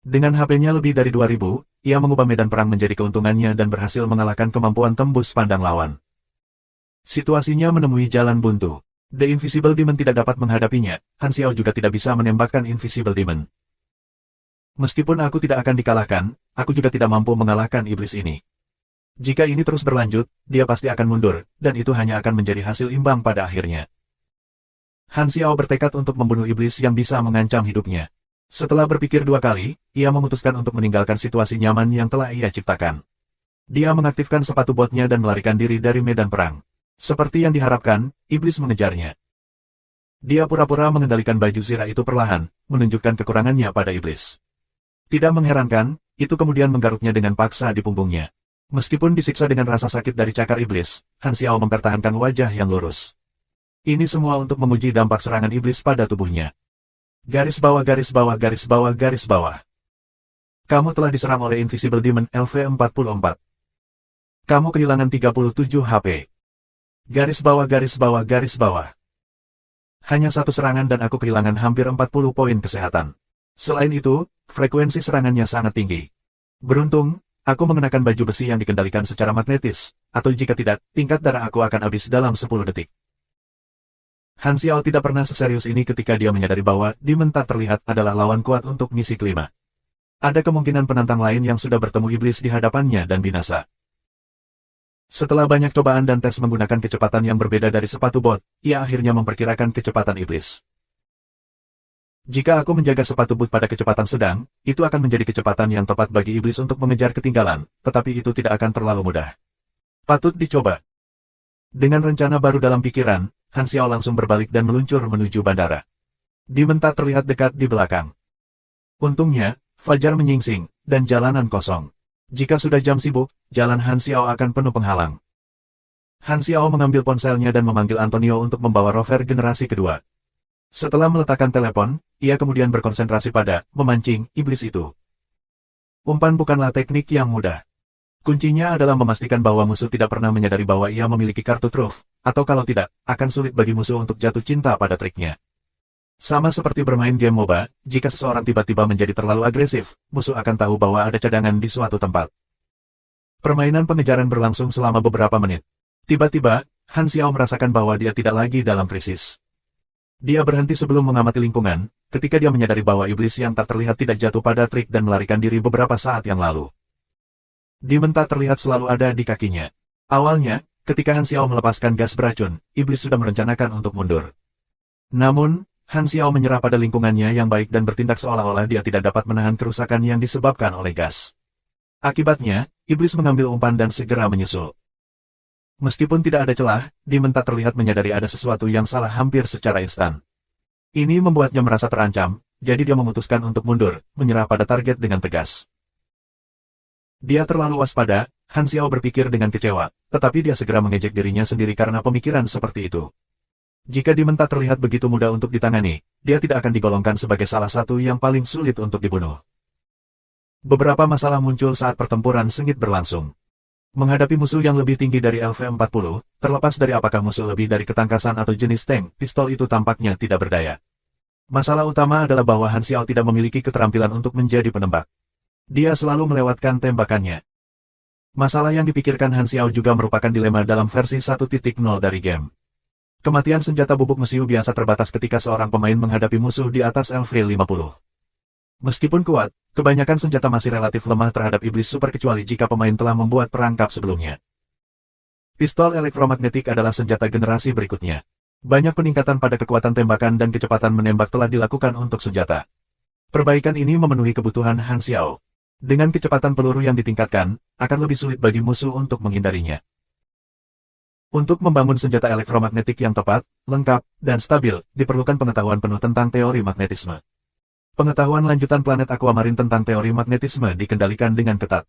Dengan HP-nya lebih dari 2000, ia mengubah medan perang menjadi keuntungannya dan berhasil mengalahkan kemampuan tembus pandang lawan. Situasinya menemui jalan buntu. The Invisible Demon tidak dapat menghadapinya, Han Xiao juga tidak bisa menembakkan Invisible Demon. Meskipun aku tidak akan dikalahkan, aku juga tidak mampu mengalahkan iblis ini. Jika ini terus berlanjut, dia pasti akan mundur, dan itu hanya akan menjadi hasil imbang pada akhirnya. Han Xiao bertekad untuk membunuh iblis yang bisa mengancam hidupnya. Setelah berpikir 2 kali, ia memutuskan untuk meninggalkan situasi nyaman yang telah ia ciptakan. Dia mengaktifkan sepatu botnya dan melarikan diri dari medan perang. Seperti yang diharapkan, iblis mengejarnya. Dia pura-pura mengendalikan baju zirah itu perlahan, menunjukkan kekurangannya pada iblis. Tidak mengherankan, itu kemudian menggaruknya dengan paksa di punggungnya. Meskipun disiksa dengan rasa sakit dari cakar iblis, Han Xiao mempertahankan wajah yang lurus. Ini semua untuk menguji dampak serangan iblis pada tubuhnya. Garis bawah garis bawah garis bawah garis bawah. Kamu telah diserang oleh Invisible Demon LV44. Kamu kehilangan 37 HP. Garis bawah garis bawah garis bawah. Hanya 1 serangan dan aku kehilangan hampir 40 poin kesehatan. Selain itu, frekuensi serangannya sangat tinggi. Beruntung, aku mengenakan baju besi yang dikendalikan secara magnetis, atau jika tidak, tingkat darah aku akan habis dalam 10 detik. Han Xiao tidak pernah seserius ini ketika dia menyadari bahwa Dimenta terlihat adalah lawan kuat untuk misi kelima. Ada kemungkinan penantang lain yang sudah bertemu iblis di hadapannya dan binasa. Setelah banyak cobaan dan tes menggunakan kecepatan yang berbeda dari sepatu bot, ia akhirnya memperkirakan kecepatan iblis. Jika aku menjaga sepatu boot pada kecepatan sedang, itu akan menjadi kecepatan yang tepat bagi iblis untuk mengejar ketinggalan, tetapi itu tidak akan terlalu mudah. Patut dicoba. Dengan rencana baru dalam pikiran, Han Xiao langsung berbalik dan meluncur menuju bandara. Dimenta terlihat dekat di belakang. Untungnya, fajar menyingsing, dan jalanan kosong. Jika sudah jam sibuk, jalan Han Xiao akan penuh penghalang. Han Xiao mengambil ponselnya dan memanggil Antonio untuk membawa rover generasi kedua. Setelah meletakkan telepon, ia kemudian berkonsentrasi pada memancing iblis itu. Umpan bukanlah teknik yang mudah. Kuncinya adalah memastikan bahwa musuh tidak pernah menyadari bahwa ia memiliki kartu truf, atau kalau tidak, akan sulit bagi musuh untuk jatuh cinta pada triknya. Sama seperti bermain game MOBA, jika seseorang tiba-tiba menjadi terlalu agresif, musuh akan tahu bahwa ada cadangan di suatu tempat. Permainan pengejaran berlangsung selama beberapa menit. Tiba-tiba, Han Xiao merasakan bahwa dia tidak lagi dalam krisis. Dia berhenti sebelum mengamati lingkungan, ketika dia menyadari bahwa iblis yang tak terlihat tidak jatuh pada trik dan melarikan diri beberapa saat yang lalu. Dimenta terlihat selalu ada di kakinya. Awalnya, ketika Han Xiao melepaskan gas beracun, iblis sudah merencanakan untuk mundur. Namun, Han Xiao menyerah pada lingkungannya yang baik dan bertindak seolah-olah dia tidak dapat menahan kerusakan yang disebabkan oleh gas. Akibatnya, iblis mengambil umpan dan segera menyusul. Meskipun tidak ada celah, Dimenta terlihat menyadari ada sesuatu yang salah hampir secara instan. Ini membuatnya merasa terancam, jadi dia memutuskan untuk mundur, menyerah pada target dengan tegas. Dia terlalu waspada, Han Xiao berpikir dengan kecewa, tetapi dia segera mengejek dirinya sendiri karena pemikiran seperti itu. Jika Dimenta terlihat begitu mudah untuk ditangani, dia tidak akan digolongkan sebagai salah satu yang paling sulit untuk dibunuh. Beberapa masalah muncul saat pertempuran sengit berlangsung. Menghadapi musuh yang lebih tinggi dari LV40, terlepas dari apakah musuh lebih dari ketangkasan atau jenis tank, pistol itu tampaknya tidak berdaya. Masalah utama adalah bahwa Han Xiao tidak memiliki keterampilan untuk menjadi penembak. Dia selalu melewatkan tembakannya. Masalah yang dipikirkan Han Xiao juga merupakan dilema dalam versi 1.0 dari game. Kematian senjata bubuk mesiu biasa terbatas ketika seorang pemain menghadapi musuh di atas LV50. Meskipun kuat, kebanyakan senjata masih relatif lemah terhadap iblis super kecuali jika pemain telah membuat perangkap sebelumnya. Pistol elektromagnetik adalah senjata generasi berikutnya. Banyak peningkatan pada kekuatan tembakan dan kecepatan menembak telah dilakukan untuk senjata. Perbaikan ini memenuhi kebutuhan Han Xiao. Dengan kecepatan peluru yang ditingkatkan, akan lebih sulit bagi musuh untuk menghindarinya. Untuk membangun senjata elektromagnetik yang tepat, lengkap, dan stabil, diperlukan pengetahuan penuh tentang teori magnetisme. Pengetahuan lanjutan planet Aquamarine tentang teori magnetisme dikendalikan dengan ketat.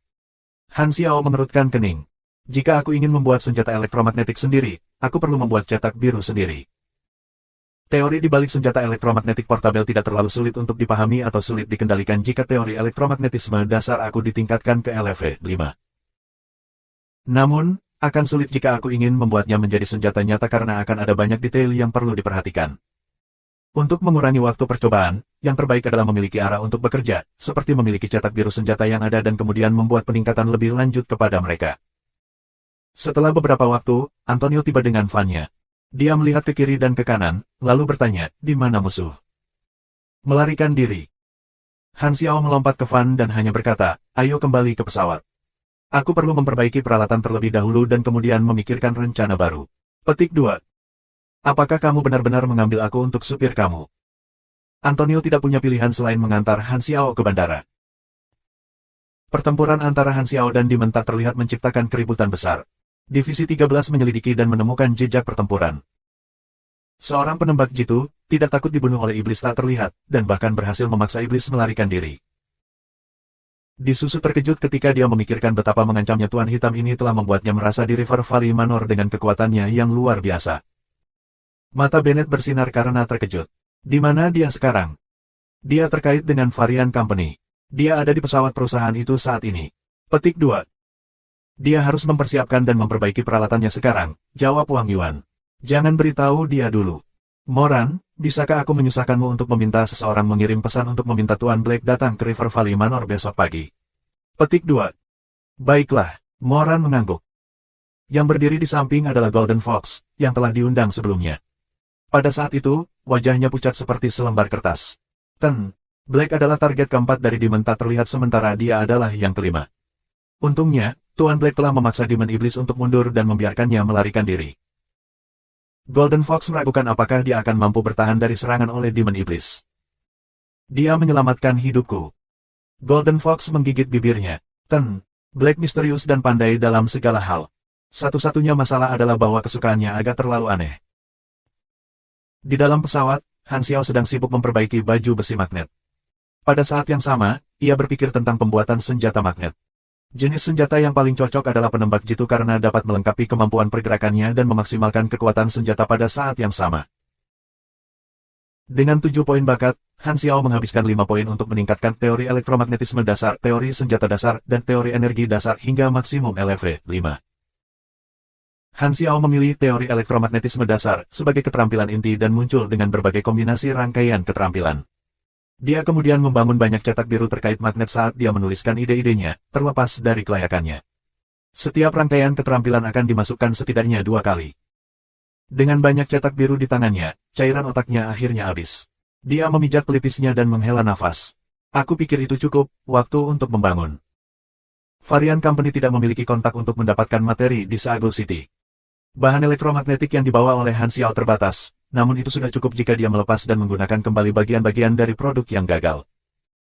Han Xiao mengerutkan kening. Jika aku ingin membuat senjata elektromagnetik sendiri, aku perlu membuat cetak biru sendiri. Teori di balik senjata elektromagnetik portabel tidak terlalu sulit untuk dipahami atau sulit dikendalikan jika teori elektromagnetisme dasar aku ditingkatkan ke LV 5. Namun, akan sulit jika aku ingin membuatnya menjadi senjata nyata karena akan ada banyak detail yang perlu diperhatikan. Untuk mengurangi waktu percobaan, yang terbaik adalah memiliki arah untuk bekerja, seperti memiliki cetak biru senjata yang ada dan kemudian membuat peningkatan lebih lanjut kepada mereka. Setelah beberapa waktu, Antonio tiba dengan van-nya. Dia melihat ke kiri dan ke kanan, lalu bertanya, di mana musuh? Melarikan diri. Han Xiao melompat ke van dan hanya berkata, ayo kembali ke pesawat. Aku perlu memperbaiki peralatan terlebih dahulu dan kemudian memikirkan rencana baru. Petik 2. Apakah kamu benar-benar mengambil aku untuk supir kamu? Antonio tidak punya pilihan selain mengantar Han Xiao ke bandara. Pertempuran antara Han Xiao dan Demon tak terlihat menciptakan keributan besar. Divisi 13 menyelidiki dan menemukan jejak pertempuran. Seorang penembak jitu, tidak takut dibunuh oleh iblis tak terlihat, dan bahkan berhasil memaksa iblis melarikan diri. Disusu terkejut ketika dia memikirkan betapa mengancamnya Tuan Hitam ini telah membuatnya merasa di River Valley Manor dengan kekuatannya yang luar biasa. Mata Bennett bersinar karena terkejut. Di mana dia sekarang? Dia terkait dengan Varian Company. Dia ada di pesawat perusahaan itu saat ini. Petik 2. Dia harus mempersiapkan dan memperbaiki peralatannya sekarang, jawab Wang Yuan. Jangan beritahu dia dulu. Moran, bisakah aku menyusahkanmu untuk meminta seseorang mengirim pesan untuk meminta Tuan Blake datang ke River Valley Manor besok pagi? Petik 2. Baiklah, Moran mengangguk. Yang berdiri di samping adalah Golden Fox, yang telah diundang sebelumnya. Pada saat itu, wajahnya pucat seperti selembar kertas. Blake adalah target keempat dari Demon tak terlihat sementara dia adalah yang kelima. Untungnya, Tuan Blake telah memaksa Demon Iblis untuk mundur dan membiarkannya melarikan diri. Golden Fox meragukan apakah dia akan mampu bertahan dari serangan oleh Demon Iblis. Dia menyelamatkan hidupku. Golden Fox menggigit bibirnya. Blake misterius dan pandai dalam segala hal. Satu-satunya masalah adalah bahwa kesukaannya agak terlalu aneh. Di dalam pesawat, Han Xiao sedang sibuk memperbaiki baju besi magnet. Pada saat yang sama, ia berpikir tentang pembuatan senjata magnet. Jenis senjata yang paling cocok adalah penembak jitu karena dapat melengkapi kemampuan pergerakannya dan memaksimalkan kekuatan senjata pada saat yang sama. Dengan 7 poin bakat, Han Xiao menghabiskan 5 poin untuk meningkatkan teori elektromagnetisme dasar, teori senjata dasar, dan teori energi dasar hingga maksimum LV 5. Han Xiao memilih teori elektromagnetisme dasar sebagai keterampilan inti dan muncul dengan berbagai kombinasi rangkaian keterampilan. Dia kemudian membangun banyak cetak biru terkait magnet saat dia menuliskan ide-idenya, terlepas dari kelayakannya. Setiap rangkaian keterampilan akan dimasukkan setidaknya 2 kali. Dengan banyak cetak biru di tangannya, cairan otaknya akhirnya habis. Dia memijat pelipisnya dan menghela nafas. Aku pikir itu cukup, waktu untuk membangun. Varian Company tidak memiliki kontak untuk mendapatkan materi di Seagull City. Bahan elektromagnetik yang dibawa oleh Han Xiao terbatas, namun itu sudah cukup jika dia melepas dan menggunakan kembali bagian-bagian dari produk yang gagal.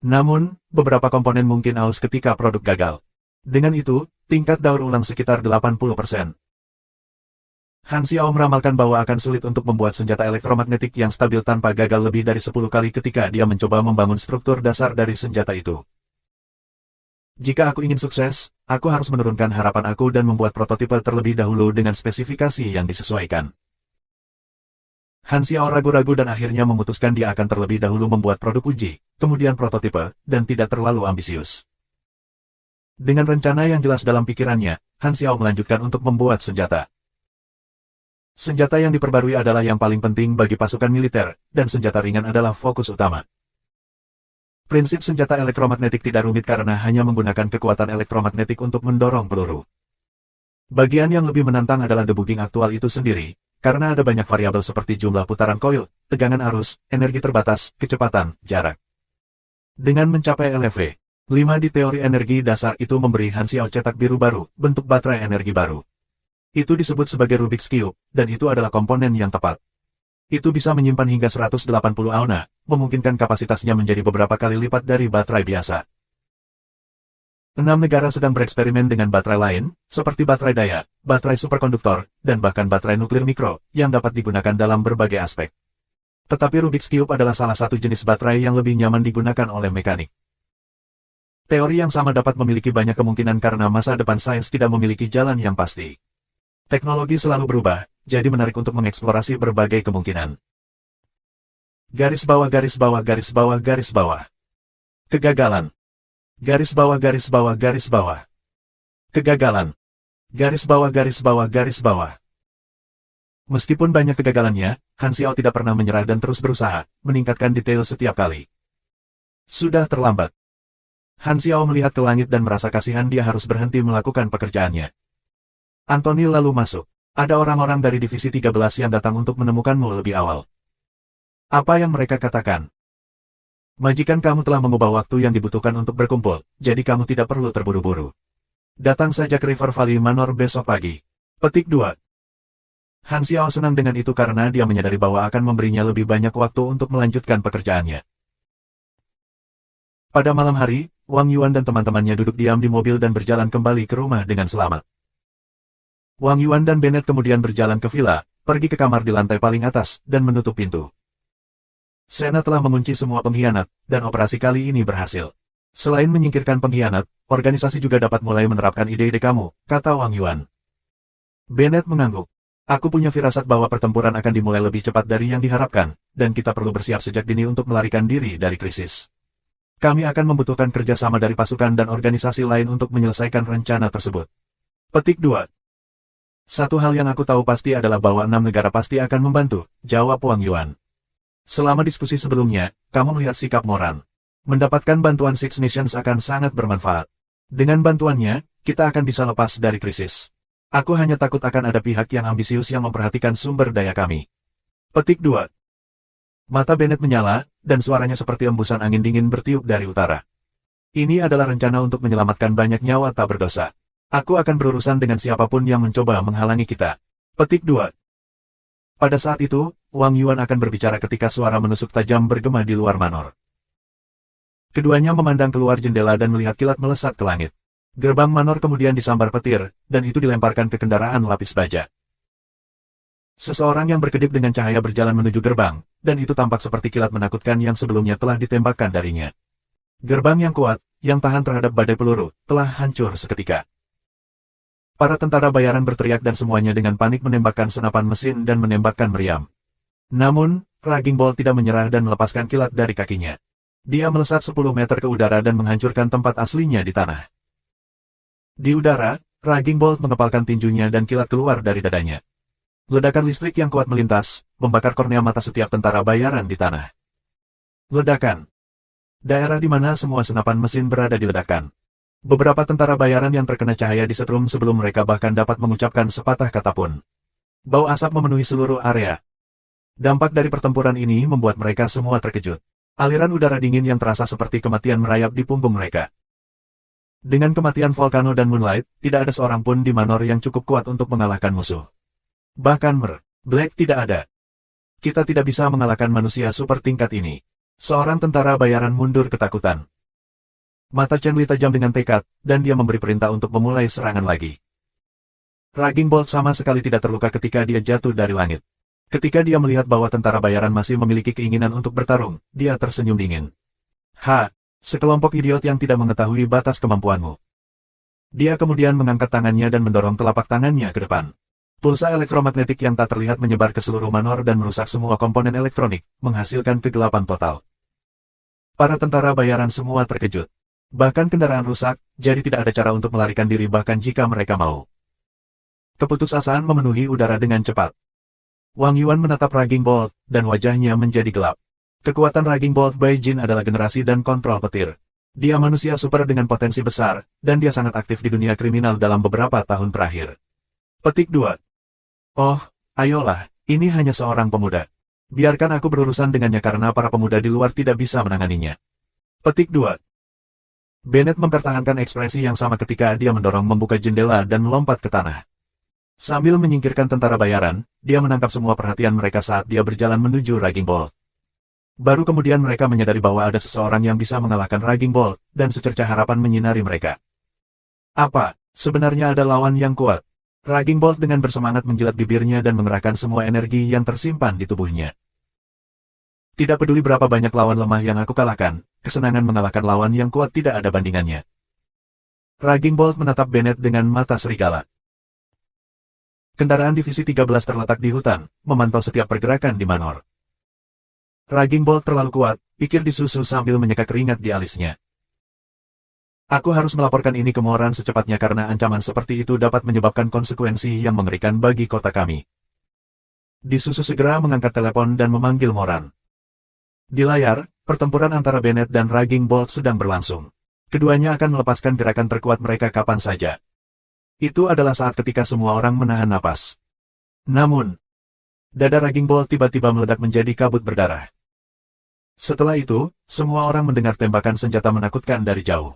Namun, beberapa komponen mungkin aus ketika produk gagal. Dengan itu, tingkat daur ulang sekitar 80%. Han Xiao meramalkan bahwa akan sulit untuk membuat senjata elektromagnetik yang stabil tanpa gagal lebih dari 10 kali ketika dia mencoba membangun struktur dasar dari senjata itu. Jika aku ingin sukses, aku harus menurunkan harapan aku dan membuat prototipe terlebih dahulu dengan spesifikasi yang disesuaikan. Han Xiao ragu-ragu dan akhirnya memutuskan dia akan terlebih dahulu membuat produk uji, kemudian prototipe, dan tidak terlalu ambisius. Dengan rencana yang jelas dalam pikirannya, Han Xiao melanjutkan untuk membuat senjata. Senjata yang diperbarui adalah yang paling penting bagi pasukan militer, dan senjata ringan adalah fokus utama. Prinsip senjata elektromagnetik tidak rumit karena hanya menggunakan kekuatan elektromagnetik untuk mendorong peluru. Bagian yang lebih menantang adalah debugging aktual itu sendiri, karena ada banyak variabel seperti jumlah putaran koil, tegangan arus, energi terbatas, kecepatan, jarak. Dengan mencapai LV 5 di teori energi dasar itu memberi Han Xiao cetak biru baru, bentuk baterai energi baru. Itu disebut sebagai Rubik's Cube, dan itu adalah komponen yang tepat. Itu bisa menyimpan hingga 180 auna, memungkinkan kapasitasnya menjadi beberapa kali lipat dari baterai biasa. 6 negara sedang bereksperimen dengan baterai lain, seperti baterai daya, baterai superkonduktor, dan bahkan baterai nuklir mikro, yang dapat digunakan dalam berbagai aspek. Tetapi Rubik's Cube adalah salah satu jenis baterai yang lebih nyaman digunakan oleh mekanik. Teori yang sama dapat memiliki banyak kemungkinan karena masa depan sains tidak memiliki jalan yang pasti. Teknologi selalu berubah, jadi menarik untuk mengeksplorasi berbagai kemungkinan. Garis bawah garis bawah garis bawah garis bawah. Kegagalan. Garis bawah garis bawah garis bawah. Kegagalan. Garis bawah garis bawah garis bawah. Meskipun banyak kegagalannya, Han Xiao tidak pernah menyerah dan terus berusaha meningkatkan detail setiap kali. Sudah terlambat. Han Xiao melihat ke langit dan merasa kasihan dia harus berhenti melakukan pekerjaannya. Anthony lalu masuk. Ada orang-orang dari Divisi 13 yang datang untuk menemukanmu lebih awal. Apa yang mereka katakan? Majikan kamu telah mengubah waktu yang dibutuhkan untuk berkumpul, jadi kamu tidak perlu terburu-buru. Datang saja ke River Valley Manor besok pagi. Petik 2. Han Xiao senang dengan itu karena dia menyadari bahwa akan memberinya lebih banyak waktu untuk melanjutkan pekerjaannya. Pada malam hari, Wang Yuan dan teman-temannya duduk diam di mobil dan berjalan kembali ke rumah dengan selamat. Wang Yuan dan Bennett kemudian berjalan ke villa, pergi ke kamar di lantai paling atas, dan menutup pintu. Sena telah mengunci semua pengkhianat, dan operasi kali ini berhasil. Selain menyingkirkan pengkhianat, organisasi juga dapat mulai menerapkan ide-ide kamu, kata Wang Yuan. Bennett mengangguk. Aku punya firasat bahwa pertempuran akan dimulai lebih cepat dari yang diharapkan, dan kita perlu bersiap sejak dini untuk melarikan diri dari krisis. Kami akan membutuhkan kerjasama dari pasukan dan organisasi lain untuk menyelesaikan rencana tersebut. Petik 2. Satu hal yang aku tahu pasti adalah bahwa 6 negara pasti akan membantu, jawab Wang Yuan. Selama diskusi sebelumnya, kamu melihat sikap Moran. Mendapatkan bantuan Six Nations akan sangat bermanfaat. Dengan bantuannya, kita akan bisa lepas dari krisis. Aku hanya takut akan ada pihak yang ambisius yang memperhatikan sumber daya kami. Petik 2. Mata Bennett menyala, dan suaranya seperti embusan angin dingin bertiup dari utara. Ini adalah rencana untuk menyelamatkan banyak nyawa tak berdosa. Aku akan berurusan dengan siapapun yang mencoba menghalangi kita. Petik 2. Pada saat itu, Wang Yuan akan berbicara ketika suara menusuk tajam bergema di luar manor. Keduanya memandang keluar jendela dan melihat kilat melesat ke langit. Gerbang manor kemudian disambar petir, dan itu dilemparkan ke kendaraan lapis baja. Seseorang yang berkedip dengan cahaya berjalan menuju gerbang, dan itu tampak seperti kilat menakutkan yang sebelumnya telah ditembakkan darinya. Gerbang yang kuat, yang tahan terhadap badai peluru, telah hancur seketika. Para tentara bayaran berteriak dan semuanya dengan panik menembakkan senapan mesin dan menembakkan meriam. Namun, Raging Bolt tidak menyerah dan melepaskan kilat dari kakinya. Dia melesat 10 meter ke udara dan menghancurkan tempat aslinya di tanah. Di udara, Raging Bolt mengepalkan tinjunya dan kilat keluar dari dadanya. Ledakan listrik yang kuat melintas, membakar kornea mata setiap tentara bayaran di tanah. Ledakan. Daerah di mana semua senapan mesin berada diledakkan. Beberapa tentara bayaran yang terkena cahaya disetrum sebelum mereka bahkan dapat mengucapkan sepatah kata pun. Bau asap memenuhi seluruh area. Dampak dari pertempuran ini membuat mereka semua terkejut. Aliran udara dingin yang terasa seperti kematian merayap di punggung mereka. Dengan kematian Volcano dan Moonlight, tidak ada seorang pun di Manor yang cukup kuat untuk mengalahkan musuh. Bahkan Black tidak ada. Kita tidak bisa mengalahkan manusia super tingkat ini. Seorang tentara bayaran mundur ketakutan. Mata Chen Li tajam dengan tekad, dan dia memberi perintah untuk memulai serangan lagi. Raging Bolt sama sekali tidak terluka ketika dia jatuh dari langit. Ketika dia melihat bahwa tentara bayaran masih memiliki keinginan untuk bertarung, dia tersenyum dingin. Sekelompok idiot yang tidak mengetahui batas kemampuanmu. Dia kemudian mengangkat tangannya dan mendorong telapak tangannya ke depan. Pulsa elektromagnetik yang tak terlihat menyebar ke seluruh manor dan merusak semua komponen elektronik, menghasilkan kegelapan total. Para tentara bayaran semua terkejut. Bahkan kendaraan rusak, jadi tidak ada cara untuk melarikan diri bahkan jika mereka mau. Keputusasaan memenuhi udara dengan cepat. Wang Yuan menatap Raging Bolt, dan wajahnya menjadi gelap. Kekuatan Raging Bolt by Jin adalah generasi dan kontrol petir. Dia manusia super dengan potensi besar, dan dia sangat aktif di dunia kriminal dalam beberapa tahun terakhir. Petik 2. Oh, ayolah, ini hanya seorang pemuda. Biarkan aku berurusan dengannya karena para pemuda di luar tidak bisa menanganinya. Petik 2. Bennett mempertahankan ekspresi yang sama ketika dia mendorong membuka jendela dan melompat ke tanah. Sambil menyingkirkan tentara bayaran, dia menangkap semua perhatian mereka saat dia berjalan menuju Raging Bolt. Baru kemudian mereka menyadari bahwa ada seseorang yang bisa mengalahkan Raging Bolt, dan secercah harapan menyinari mereka. Apa, sebenarnya ada lawan yang kuat? Raging Bolt dengan bersemangat menjilat bibirnya dan mengerahkan semua energi yang tersimpan di tubuhnya. Tidak peduli berapa banyak lawan lemah yang aku kalahkan, kesenangan mengalahkan lawan yang kuat tidak ada bandingannya. Raging Bolt menatap Bennett dengan mata serigala. Kendaraan Divisi 13 terletak di hutan, memantau setiap pergerakan di Manor. Raging Bolt terlalu kuat, pikir disusul sambil menyeka keringat di alisnya. Aku harus melaporkan ini ke Moran secepatnya karena ancaman seperti itu dapat menyebabkan konsekuensi yang mengerikan bagi kota kami. Disusu segera mengangkat telepon dan memanggil Moran. Di layar, pertempuran antara Bennett dan Raging Bolt sedang berlangsung. Keduanya akan melepaskan gerakan terkuat mereka kapan saja. Itu adalah saat ketika semua orang menahan napas. Namun, dada Raging Bolt tiba-tiba meledak menjadi kabut berdarah. Setelah itu, semua orang mendengar tembakan senjata menakutkan dari jauh.